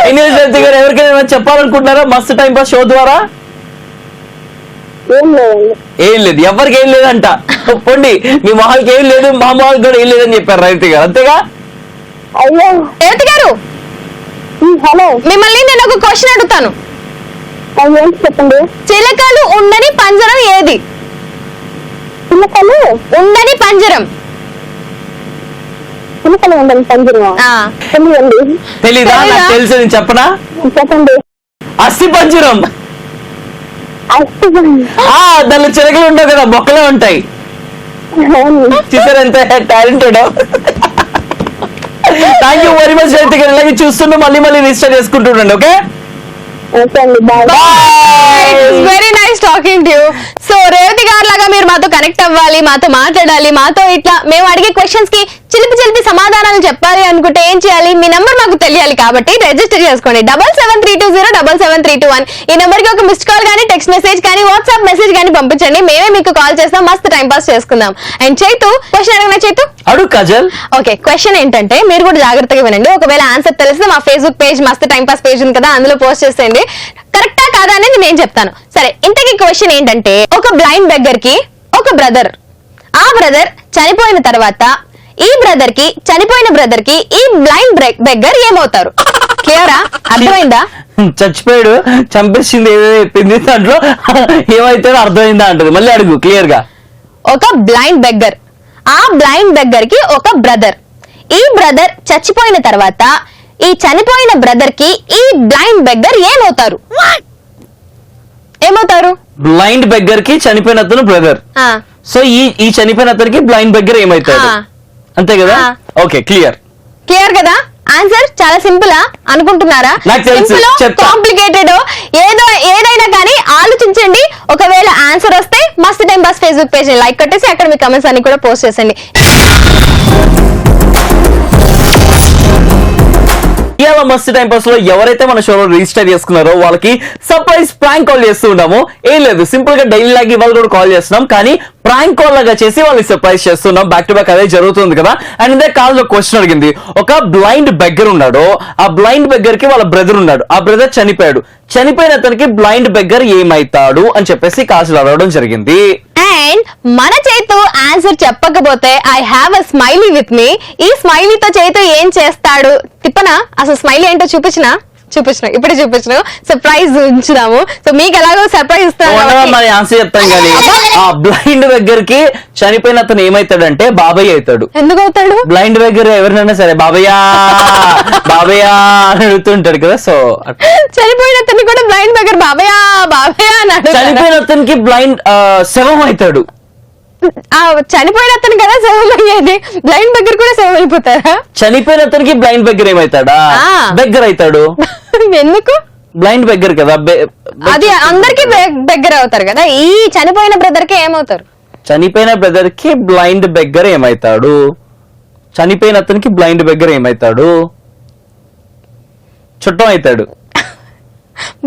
యూనివర్సిటీ గారు ఎవరికైనా చెప్పాలనుకుంటున్నారా మస్తు టైం పాస్ షో ద్వారా? ఏం లేదండి. ఏం లేదు, ఎవరికి ఏం లేదంట. పొండి, మీ మొహాలకి ఏం లేదు, మా మొహాలకి కూడా ఏం లేదని చెప్పారు రైతు గారు, అంతేగా? అయ్యో. రేవతి గారు, హలో. మిమ్మల్ని నేను ఒక క్వశ్చన్ అడుగుతాను. ఏంటి చెప్పండి. చిలకలు ఉండని పంజరం ఏది? చిలకలు ఉండని పంజరం. చిలకలు ఉండండి పంజరం. ఆ. తెలియండి. తెలీదా? నాకు తెలుసు, నేను చెప్పనా? చెప్పండి. అస్థి పంజరం. దానిలో చిలకలు ఉంటాయి కదా, బొక్కలే ఉంటాయి. చూసారు ఎంత talented. Thank you very much రైతు గారు. ఇలాగే చూస్తుంటే మళ్ళీ రిజిస్టర్ చేసుకుంటుండండి. ఓకే, ఓకే అండి. Bye. Very nice talking to you. So Revathi గారు లాగా మీరు మాతో కనెక్ట్ అవ్వాలి, మాతో మాట్లాడాలి, మాతో ఇట్లా మేము అడిగే క్వశ్చన్స్ కి చిలిపి సమాధానాలు చెప్పాలి అనుకుంటే ఏం చేయాలి? మీ నంబర్ మాకు తెలియాలి కాబట్టి రిజిస్టర్ చేసుకోండి. 7732077321. ఈ నెంబర్ కి ఒక మిస్డ్ కాల్ కానీ, టెక్స్ట్ మెసేజ్ కానీ, వాట్సాప్ మెసేజ్ కానీ పంపించండి. మేమే మీకు కాల్ చేస్తాం, మస్తు టైం పాస్ చేసుకుందాం. అండ్ చైతు, క్వశ్చన్ అడగనా చైతు? అడుగు కాజల్. ఓకే, క్వశ్చన్ ఏంటంటే మీరు కూడా జాగ్రత్తగా వినండి. ఒకవేళ ఆన్సర్ తెలిస్తే మా ఫేస్బుక్ పేజ్ మస్తు టైం పాస్ పేజ్ ఉంది కదా, అందులో పోస్ట్ చేసేయండి. కరెక్టా కాదా అనేది నేను చెప్తాను. సరే, ఇంతకీ క్వశ్చన్ ఏంటంటే, ఒక బ్లైండ్ బెగ్గర్ కి ఒక బ్రదర్, ఆ బ్రదర్ చనిపోయిన తర్వాత ఈ బ్రదర్ కి, చనిపోయిన బ్రదర్ కి ఈ బ్లైండ్ బెగ్గర్ ఏమవుతారు? క్లియరా? అర్థమైందా? చచ్చిపోయాడు, చంపేసింది ఏదో చెప్పింది, దాంట్లో ఏమైతే అర్థమైందా అంటది. మళ్ళీ అడుగు క్లియర్ గా. ఒక బ్లైండ్ బెగ్గర్, ఆ బ్లైండ్ బెగ్గర్ కి ఒక బ్రదర్, ఈ బ్రదర్ చచ్చిపోయిన తర్వాత ఈ చనిపోయిన బ్రదర్ కి ఈ బ్లైండ్ బెగ్గర్ ఏమవుతారు? ఏమవుతారు? బ్లైండ్ బెగ్గర్ కి చనిపోయిన అతను బ్రదర్. సో ఈ చనిపోయిన అతనికి బ్లైండ్ బెగ్గర్ ఏమైతాడు, అంతే కదా? Okay, clear. క్లియర్ కదా? ఆన్సర్ చాలా సింపుల్ అనుకుంటున్నారా? నాకు తెలుసు, చెప్తా. కాంప్లికేటెడ్ ఏదైనా కానీ ఆలోచించండి. ఒకవేళ ఆన్సర్ వస్తే మస్తు time pass Facebook page like కొట్టేసి అక్కడ మీ కమెంట్స్ అన్ని కూడా పోస్ట్ చేసండి. ఇవాళ మస్తు టైం పాస్ లో ఎవరైతే మన షోలో రిజిస్టర్ చేసుకున్నారో వాళ్ళకి సర్ప్రైజ్ ప్రాంక్ కాల్ చేస్తూ ఉన్నాము. ఏం లేదు, సింపుల్ గా డైలీ లాగా ఇవాళ కూడా కాల్ చేస్తున్నాం, కానీ ప్రాంక్ కాల్ లాగా చేసి వాళ్ళకి సర్ప్రైజ్ చేస్తున్నాం. బ్యాక్ టు బ్యాక్ అదే జరుగుతుంది కదా. అండ్ ఇదే కాల్ లో క్వశ్చన్ అడిగింది, ఒక బ్లైండ్ బెగ్గర్ ఉన్నాడు, ఆ బ్లైండ్ బెగ్గర్ కి వాళ్ళ బ్రదర్ ఉన్నాడు, ఆ బ్రదర్ చనిపోయాడు, చనిపోయిన అతనికి బ్లైండ్ బెగ్గర్ ఏమైతాడు అని చెప్పేసి కాసులు అడగడం జరిగింది. అండ్ మన చేతు ఆన్సర్ చెప్పకపోతే I have a smiley with me. ఈ స్మైలీతో చేతితో ఏం చేస్తాడు తిప్పనా? అసలు స్మైలీ ఏంటో చూపించిన ఇప్పుడే చూపించిన. సర్ప్రైజ్ ఉంచుదాము. సో మీకు ఎలాగో సర్ప్రైజ్ ఇస్తాను. మరి ఆన్సర్ చెప్తాం కానీ ఆ బ్లైండ్ దగ్గరికి చనిపోయిన అతను ఏమైతాడంటే బాబాయ్ అవుతాడు. ఎందుకు అవుతాడు? బ్లైండ్ దగ్గర ఎవరినైనా సరే బాబయ్యా బాబయ్యా అని అడుగుతుంటాడు కదా. సో చనిపోయిన అతన్ని కూడా బ్లైండ్ దగ్గర బాబయ్య అన్నాడు. చనిపోయిన అతనికి బ్లైండ్ శవం అవుతాడు. చనిపోయిన అతను కదా శవం అయ్యేది, బ్లైండ్ దగ్గర కూడా శవం అయిపోతారా? చనిపోయిన అతనికి బ్లైండ్ దగ్గర ఏమవుతాడా? దగ్గర అవుతాడు. ఎందుకు? బ్లైండ్ దగ్గర కదా. అది అందరికి దగ్గర అవుతారు కదా. ఈ చనిపోయిన బ్రదర్ కి ఏమవుతారు? చనిపోయిన బ్రదర్ కి బ్లైండ్ దగ్గర ఏమవుతాడు? చనిపోయిన అతనికి బ్లైండ్ దగ్గర ఏమవుతాడు? చుట్టం అవుతాడు.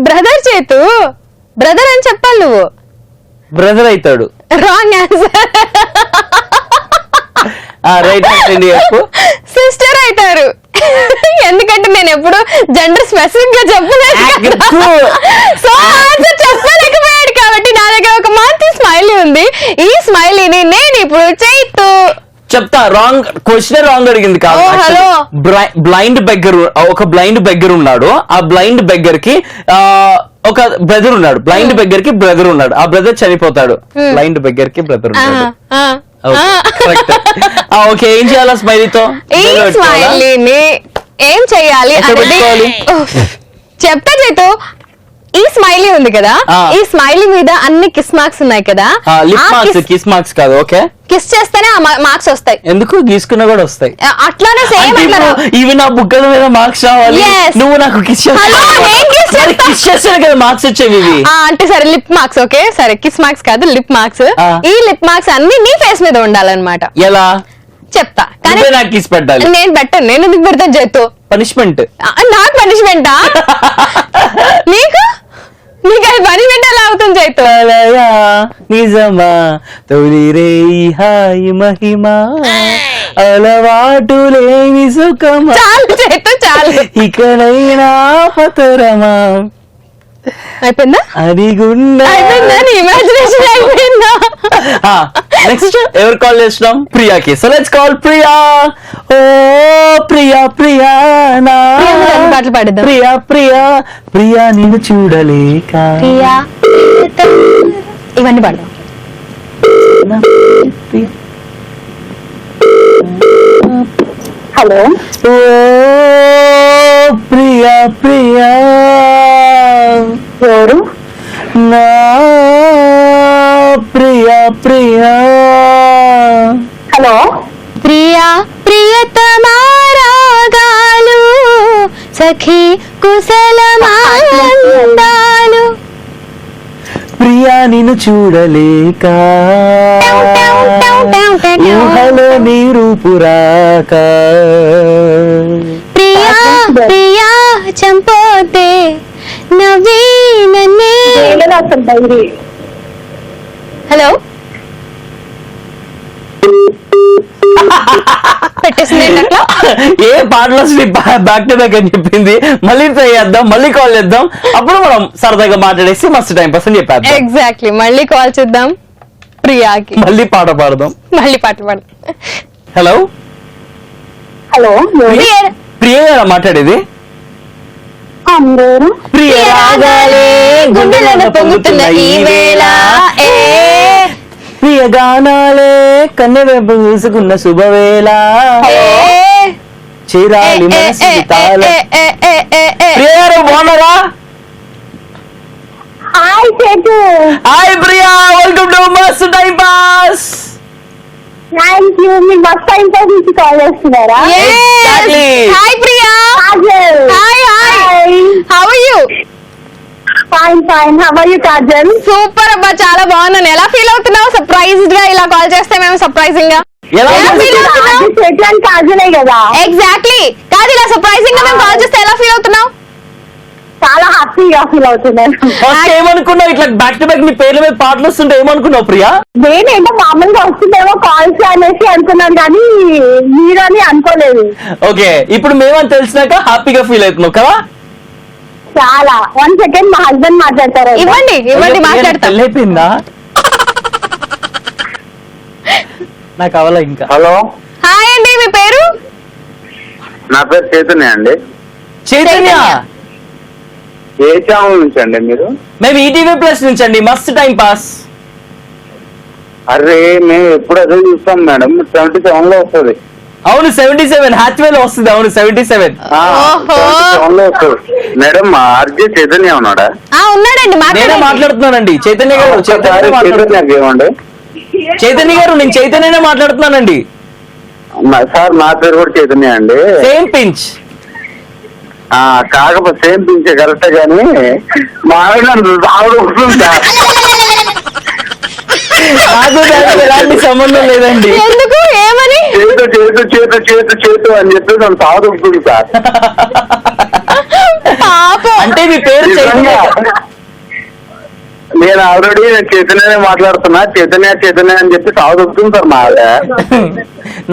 బ్రదర్ చేతు బ్రదర్ అని చెప్పాలి నువ్వు. బ్రదర్ అవుతాడు. Wrong answer. రైట్ అండి. సిస్టర్ అవుతారు. ఎందుకంటే నేను ఎప్పుడు జెండర్ స్పెసిఫిక్ గా చెప్పలేదు. సో ఆన్సర్ చెప్పలేకపోయాడు కాబట్టి నా దగ్గర ఒక మంచి స్మైలీ ఉంది. ఈ స్మైలీని నేను ఇప్పుడు చైతు చెప్తా. రాంగ్ క్వశ్చన్ రాంగ్ అడిగింది కాదు. బ్లైండ్ బెగ్గర్, ఒక బ్లైండ్ బెగ్గర్ ఉన్నాడు. ఆ బ్లైండ్ బెగ్గర్ కి ఒక బ్రదర్ ఉన్నాడు. బ్లైండ్ బెగ్గర్ కి బ్రదర్ ఉన్నాడు. ఆ బ్రదర్ చనిపోతాడు. బ్లైండ్ బెగ్గర్ కి బ్రదర్ ఉన్నాడు. ఓకే, ఏం చేయాలా స్మైలీతో? ఈ స్మైలీని ఏం చెయ్యాలి అనేది చెప్తా చేతు. ఈ స్మైలీ ఉంది కదా, ఈ స్మైలీ మీద అన్ని కిస్ మార్క్స్ ఉన్నాయి కదా. కిస్ మార్క్స్ కాదు. ఓకే, కిస్ చేస్తేనే మార్క్స్ వస్తాయి. ఎందుకు? గీసుకున్నా కూడా వస్తాయి. అట్లానే సేమ్ ఇవి నా బుక్కల మీద మార్క్స్ రావాలి. నువ్వు నాకు కిస్ చేస్తే కదా మార్క్స్ వచ్చేవి. అంటే సరే లిప్ మార్క్స్. ఓకే సరే, కిస్ మార్క్స్ కాదు లిప్ మార్క్స్. ఈ లిప్ మార్క్స్ అన్ని నీ ఫేస్ మీద ఉండాలన్నమాట. ఎలా చెప్తా. కానీ నాకు కిస్ పెట్టాలి. నేను పెట్టను. నేను ఎందుకు పెడతాను చేతు? పనిష్మెంట్. నాకు పనిష్మెంటా? నీకు అది పనిష్మెంట్ ఎలా అవుతుంది చేతు? నిజమా తొలి రే హాయి మహిమా అలవాటు లేని సుఖమా. చాలు చేతు చాలు. ఇకనైనా పతరమా. అయిపోయిందా? అది గుండె అయిపోయిందా? నీ ఇమాజినేషన్ అయిపోయిందా? నెక్స్ట్ ఎవరు కాల్ చేస్తున్నాం? ప్రియాకి. So let's call Priya. ఓ ప్రియా ప్రియా నా పాటలు పాడిద్దాం. ప్రియా ప్రియా ప్రియా నిన్ను చూడలేక. ప్రియా ఇవన్నీ పాడదాం. హలో. ఓ ప్రియా ప్రియా ఎవరు? నా ప్రియా ప్రియా. హలో. ప్రియా ప్రియతమా రాగాలు సఖీ కుశలమానందాలు. ప్రియా నిన్ను చూడలేక ఊహలో నీరు పురాక. ప్రియా ప్రియా చంపోతే నవ్వే నన్నే. హలో పెట్టేసింది. ఏ పాటలు బ్యాక్ టు బ్యాక్ అని చెప్పింది. మళ్ళీ ట్రై చేద్దాం, మళ్ళీ కాల్ చేద్దాం. అప్పుడు మనం సరదాగా మాట్లాడేసి మస్తు టైం పాస్ అని చెప్పేద్దాం. ఎగ్జాక్ట్లీ. మళ్ళీ కాల్ చేద్దాం ప్రియాకి. మళ్ళీ పాట పాడదాం. మళ్ళీ పాట పాడదాం. హలో. హలో. ప్రియ గారా మాట్లాడేది? ప్రియ రాగాలే గుండెలను పొంగుతున్న ఈ వేళ. ప్రియ గానాలే కన్నెవెంపు చూసుకున్న శుభవేళ. చిరాలి మనసు ప్రియ గారు బాగున్నారా? Hi Chaitu. Hi Priya, welcome to Mast time pass. Thank you. మీరు బస్ టైం పాస్ నుంచి కాల్ చేస్తున్నారా? Hi Priya. Hi hi. How are you? Fine fine. How are you Kajal? Super అబ్బా, చాలా బాగున్నాను. ఎలా ఫీల్ అవుతున్నావు? సర్ప్రైజ్డ్ గా ఇలా కాల్ చేస్తే మేము సర్ప్రైజింగ్ గా ఎలా ఫీల్ అవుతున్నావు? చేతు అని కాజలే కదా. ఎగ్జాక్ట్లీ. కాదు, ఇలా సర్ప్రైజింగ్ గా మేము కాల్ చేస్తే ఎలా ఫీల్ అవుతున్నావు? చాలా హ్యాపీగా ఫీల్ అవుతున్నాను. ఫస్ట్ ఏమనుకున్నావు? ఇట్లా బ్యాక్ టు బ్యాక్ నీ పేర్ల మీద పాటలు వస్తుంటే ఏమనుకున్నావు ప్రియా? నేనేంటో మామూలుగా వస్తుందేమో కాల్స్ అనేసి అనుకున్నాను కానీ మీరు అని అనుకోలేదు. ఓకే, ఇప్పుడు మేమని తెలిసినాక హ్యాపీగా ఫీల్ అవుతున్నావు కదా? చాలా. 1 సెకండ్ మా హస్బెండ్ మాట్లాడతారు. ఇవ్వండి మాట్లాడతాం. అయిపోయిందా? నాకు అవలా ఇంకా. హలో, హాయ్ అండి, మీ పేరు? నా పేరు చైతన్య అండి. చైతన్య ఏ ఛానల్ నుంచి అండి మీరు? మేము ఈటీవీ ప్లస్ నుంచి అండి, మస్త్ టైం పాస్. అరే మేము ఎప్పుడు అదే చూస్తాం మేడం, 77 లో వస్తుంది. అవును 77 హ్యాచ్వేలో వస్తుంది. అవును 77. ఓహో. 77 లో వస్తుంది మేడం. ఆర్జే చైతన్య ఉన్నాడా? ఉన్నాడండి, నేనే మాట్లాడండి. మాట్లాడుతున్నానండి. చైతన్య గారు, చైతన్య ఏమండి? చైతన్య గారు, నేను చైతన్యనే మాట్లాడుతున్నానండి. సార్ నా పేరు కూడా చైతన్య అండి. Same pinch. కాకపోతే సేమ్ పించే కరెక్టే కానీ మా ఆవిడ ఆవిడ వస్తుంది సార్. నాకు దానికి ఎలాంటి సంబంధం లేదండి. ఎందుకు, ఏమని? చేతు చేతు చేతు చేతు చేతు అని చెప్పి నన్ను సాగుతుంది సార్. పాపం. అంటే మీ పేరు చైతన్య. నేను ఆల్రెడీ చైతన్యనే మాట్లాడుతున్నా, చైతన్య చైతన్య అని చెప్పి సాగుతుంది సార్ మా ఆవిడ.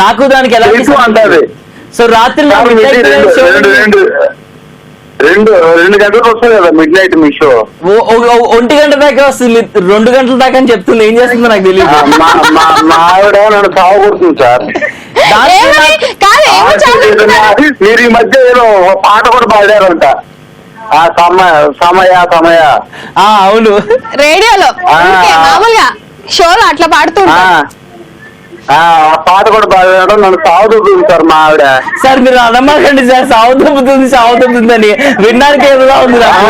నాకు దానికి ఎలాంటి చేతు అంటది. సో రాత్రి రెండు గంటలకు వస్తుంది కదా మిడ్ నైట్ మీ షో. 1 గంట దాకా వస్తుంది, 2 గంటల దాకా అని చెప్తుంది. ఏం చేస్తుందో నాకు తెలియదు. మా ఆవిడ నన్ను సాగుతుంది సార్. ఏమని? కాదు, ఏమో చదువుతున్నారు. మీరు ఈ మధ్య ఏదో పాట కూడా పాడారంట, సమయ సమయ. అవును, రేడియోలో ఊరికే మామూలుగా షోలో అట్లా పాడుతూ ఉంటారు. ఆ పాట కూడా పాడారు, నన్ను సాగుతుంది సార్ మా ఆవిడ. సార్ మీరు అనమాకండి సార్, సాగుతుంది అని వినడానికి ఏదో ఉంది నాకు.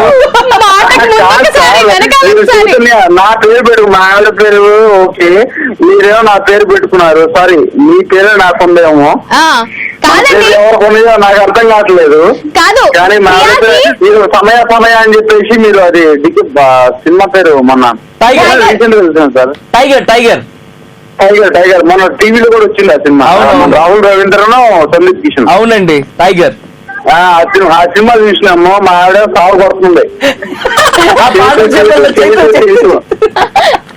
మాటకు ముందుకొకసారి, వెనకాల ఒకసారి. నా పేరు పెట్టు, మా ఆవిడ పేరు ఓకే, మీరేమో నా పేరు పెట్టుకున్నారు. సారీ, మీ పేరే నాకుందేమో. కాదండి, ఎవరికి ఉన్నాయో నాకు అర్థం కావట్లేదు. కాదు కానీ మా ఆవిడ మీరు సమయ సమయ అని చెప్పేసి మీరు అది సినిమా పేరు మొన్న టైగర్. రీసెంట్ గా చూసాను సార్. టైగర్ టైగర్ టైగర్ మొన్న టీవీలో కూడా వచ్చింది ఆ సినిమా. అవును. రాహుల్ రవీంద్రను సందీప్ కిషన్. అవునండి, టైగర్. ఆ సినిమా చూసినాము, మా ఆవిడ సాగు పడుతుంది.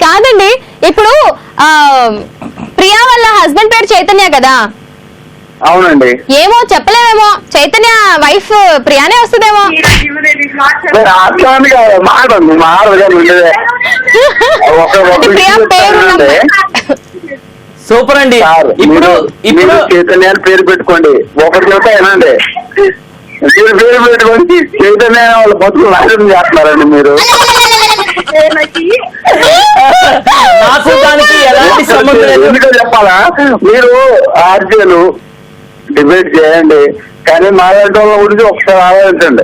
కాదండి, ఇప్పుడు ప్రియా వాళ్ళ హస్బెండ్ పేరు చైతన్య కదా? అవునండి. ఏమో చెప్పలేమేమో, చైతన్య వైఫ్ ప్రియానే వస్తుందేమో. అట్లాంటి మాట్లాడు, మా ఆవిడ ఉండేదే ప్రియా పేరు సూపర్ అండి. ఇప్పుడు ఇప్పుడు చైతన్య అని పేరు పెట్టుకోండి, ఒకటి చెప్తా ఏనండి, మీరు పేరు పెట్టుకోండి చైతన్య వాళ్ళ బతుకులు నాశనం చేస్తున్నారండి మీరు. నాకు దానికి ఎలాంటి సంబంధం లేదు. ఎందుకో చెప్పాలా, మీరు ఆర్జేలు డిబేట్ చేయండి కానీ మా వాళ్ళ గురించి ఒకసారి ఆలోచించండి.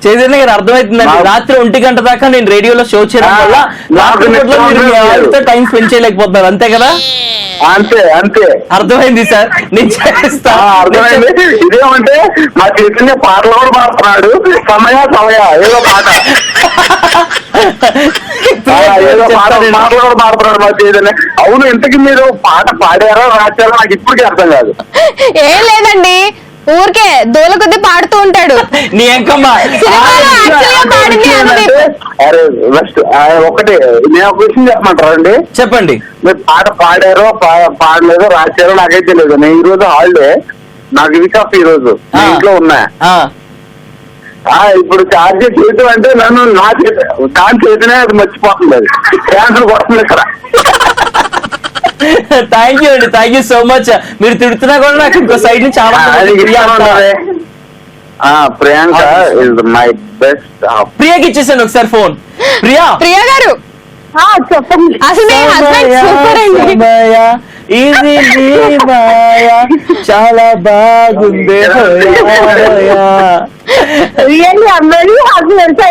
చైతన్య గారు, అర్థమవుతుందండి. రాత్రి 1 గంట దాకా నేను రేడియోలో షో చేయడం వల్ల టైం స్పెండ్ చేయలేకపోతున్నారు, అంతే కదా? అంతే అంతే అర్థమైంది సార్, నేను చేస్తా. అర్థమైంది. ఇదేమంటే మా చైతన్య పాటలు కూడా పాడుతున్నాడు, సమయ సమయ ఏదో పాట ఏదో పాటలు కూడా పాడుతున్నాడు మా చైతన్య. అవును, ఇంతకీ మీరు పాట పాడారో రాశారో నాకు ఇప్పటికీ అర్థం కాదు. ఏం లేదండి, ఊరికే దూల కొద్ది పాడుతూ ఉంటాడు. నీ ఎంకమ్మ. అరే ఫస్ట్ ఒకటి నేను ఒక విషయం చెప్పమంటారా అండి? చెప్పండి. మీరు పాట పాడారో పాడలేదో రాశారో నాకైతే తెలియదు. నేను ఈ రోజు హాలిడే, నాకు వీక్ ఆఫ్ ఈ రోజు, ఇంట్లో ఉన్నా. ఇప్పుడు ఛార్జ్ చేయటం అంటే నన్ను నా దాని చేతనే అది మర్చిపోతుంది, అది క్యాన్సల్ కొడుతుంది ఇక్కడ. థ్యాంక్ యూ అండి, థ్యాంక్ యూ సో మచ్. మీరు తిడుతున్నా కూడా నాకు ఇంకో సైడ్ నుంచి ప్రియాంక ఇస్ మై బెస్ట్. ప్రియాకి ఇచ్చేసాను ఒకసారి ఫోన్. ప్రియా గారు చెప్పండి, అసలు మీ హస్బెండ్ సూపర్ అండి. చాలా బాగుంది. రియల్లీ అందరూ హస్బెండ్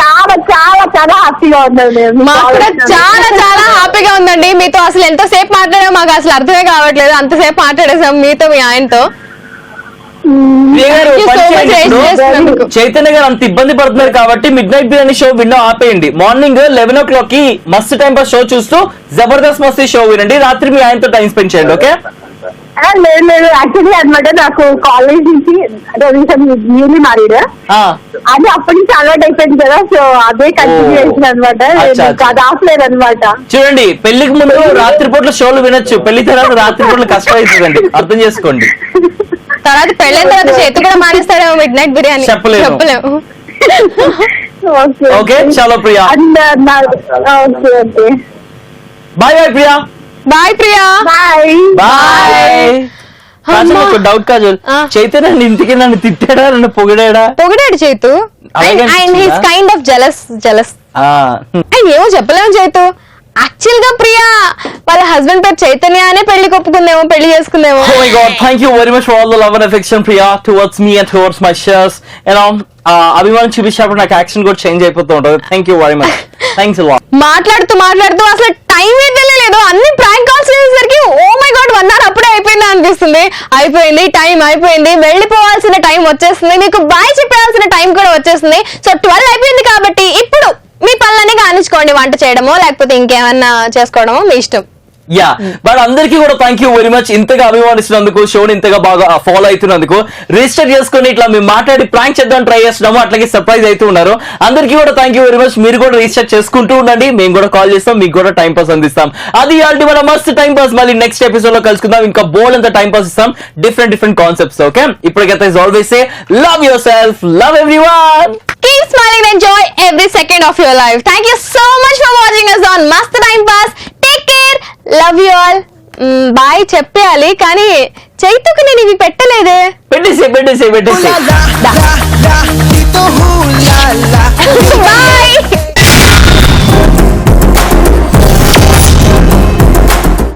చాలా చాలా చాలా హ్యాపీగా ఉందండి. మాకు కూడా చాలా చాలా హ్యాపీగా ఉందండి. మీతో అసలు ఎంతసేపు మాట్లాడామో మాకు అసలు అర్థమే కావట్లేదు, అంతసేపు మాట్లాడేసాం మీతో, మీ ఆయనతో. చైతన్య గారు అంత ఇబ్బంది పడుతున్నారు కాబట్టి మిడ్ నైట్ బిర్యానీ షో వినడం ఆపేయండి. మార్నింగ్ 11 o'clock కి మస్త్ టైం పాస్ షో చూస్తూ జబర్దస్త్ మస్తీ షో వినండి. రాత్రి మీ ఆయనతో టైం స్పెండ్ చేయండి. ఓకే? లేదు యాక్చువల్లీ అనమాట, నాకు కాలేజ్ నుంచి న్యూలీ మ్యారీడ్, అది అప్పటి నుంచి అలవాటు అయిపోయింది కదా, సో అదే కంటిన్యూషన్ అనమాట, అది ఆఫ్లేదు అనమాట. చూడండి, పెళ్లికి ముందు రాత్రిపూట్ల షోలు వినొచ్చు, పెళ్లి తర్వాత రాత్రిపూట్ల కష్టం అవుతుందండి, అర్థం చేసుకోండి. తర్వాత పెళ్ళైన తర్వాత చేతి కూడా మానేస్తాడేమో మిడ్ నైట్ బిర్యానీ, చెప్పలేము. ఓకే, చలో Priya, bye bye Priya. Bye Priya. Bye. Bye. Kajal ఒక డౌట్ కాజల్, చైతన్య ఇంటికి నన్ను తిట్టాడా నన్ను పొగిడాడా? పొగిడాడు చైతు. అలాగే and he's kind of jealous. And ఏమో చెప్పలేము చైతు. యాక్చువల్ గా ప్రియా వాళ్ళ హస్బెండ్ పేరు చైతన్య అనే పెళ్లి కొప్పుకుందేమో, పెళ్లి చేసుకుందేమో. Oh my god, thank you very much for all the love and affection, Priya, towards me and towards my shares. You know, అభిమానం చూపించినప్పుడు నాకు యాక్షన్ కూడా చేంజ్ అయిపోతూ ఉంటుంది. Thank you very much, thanks a lot. మాట్లాడుతూ అసలు time అయితే లేదు, అన్ని ప్రాంక్ కాల్స్ చేసేసరికి ఓ మై గాడ్ 1 hour అప్పుడే అయిపోయిందా అనిపిస్తుంది. అయిపోయింది, టైం అయిపోయింది, వెళ్ళిపోవాల్సిన టైం వచ్చేస్తుంది, మీకు బాయ్ చెప్పాల్సిన టైం కూడా వచ్చేస్తుంది. సో 12 అయిపోయింది కాబట్టి ఇప్పుడు మీ పనులన్నీ కానిచ్చుకోండి, వంట చేయడమో లేకపోతే ఇంకేమన్నా చేసుకోవడమో మీ ఇష్టం. యా, బట్ అందరికీ కూడా థ్యాంక్ యూ వెరీ మచ్, ఇంతగా అభిమానిస్తున్నందుకు, షోని ఇంతగా బాగా ఫాలో అవుతున్నందుకు. రిజిస్టర్ చేసుకుని ఇట్లా మేము మాట్లాడి ప్రాంక్ చేద్దాం ట్రై చేస్తున్నాము, అట్లాగే సర్ప్రైజ్ అవుతూ ఉన్నారు. అందరికీ కూడా థ్యాంక్ యూ వెరీ మచ్. మీరు కూడా రిజిస్టర్ చేసుకుంటూ ఉండండి, మేము కూడా కాల్ చేస్తాం, మీకు కూడా టైం పాస్ అందిస్తాం. అది ఆల్రెడీ మన మస్త్ టైం పాస్. మళ్ళీ నెక్స్ట్ ఎపిసోడ్ లో కలుసుకుందాం, ఇంకా బోల్డ్ అంత టైం పాస్ ఇస్తాం, డిఫరెంట్ కాన్సెప్ట్స్. ఓకే, ఇప్పటికైతే always say love your self, love everyone. Keep smiling and enjoy every second of your life. Thank you so much for watching us on Mast Time Pass. Take care. Love you all. Bye చెప్పేయాలి కానీ చైతుకు నేను ఇవి పెట్టలేదే. పెట్టేసే Bye.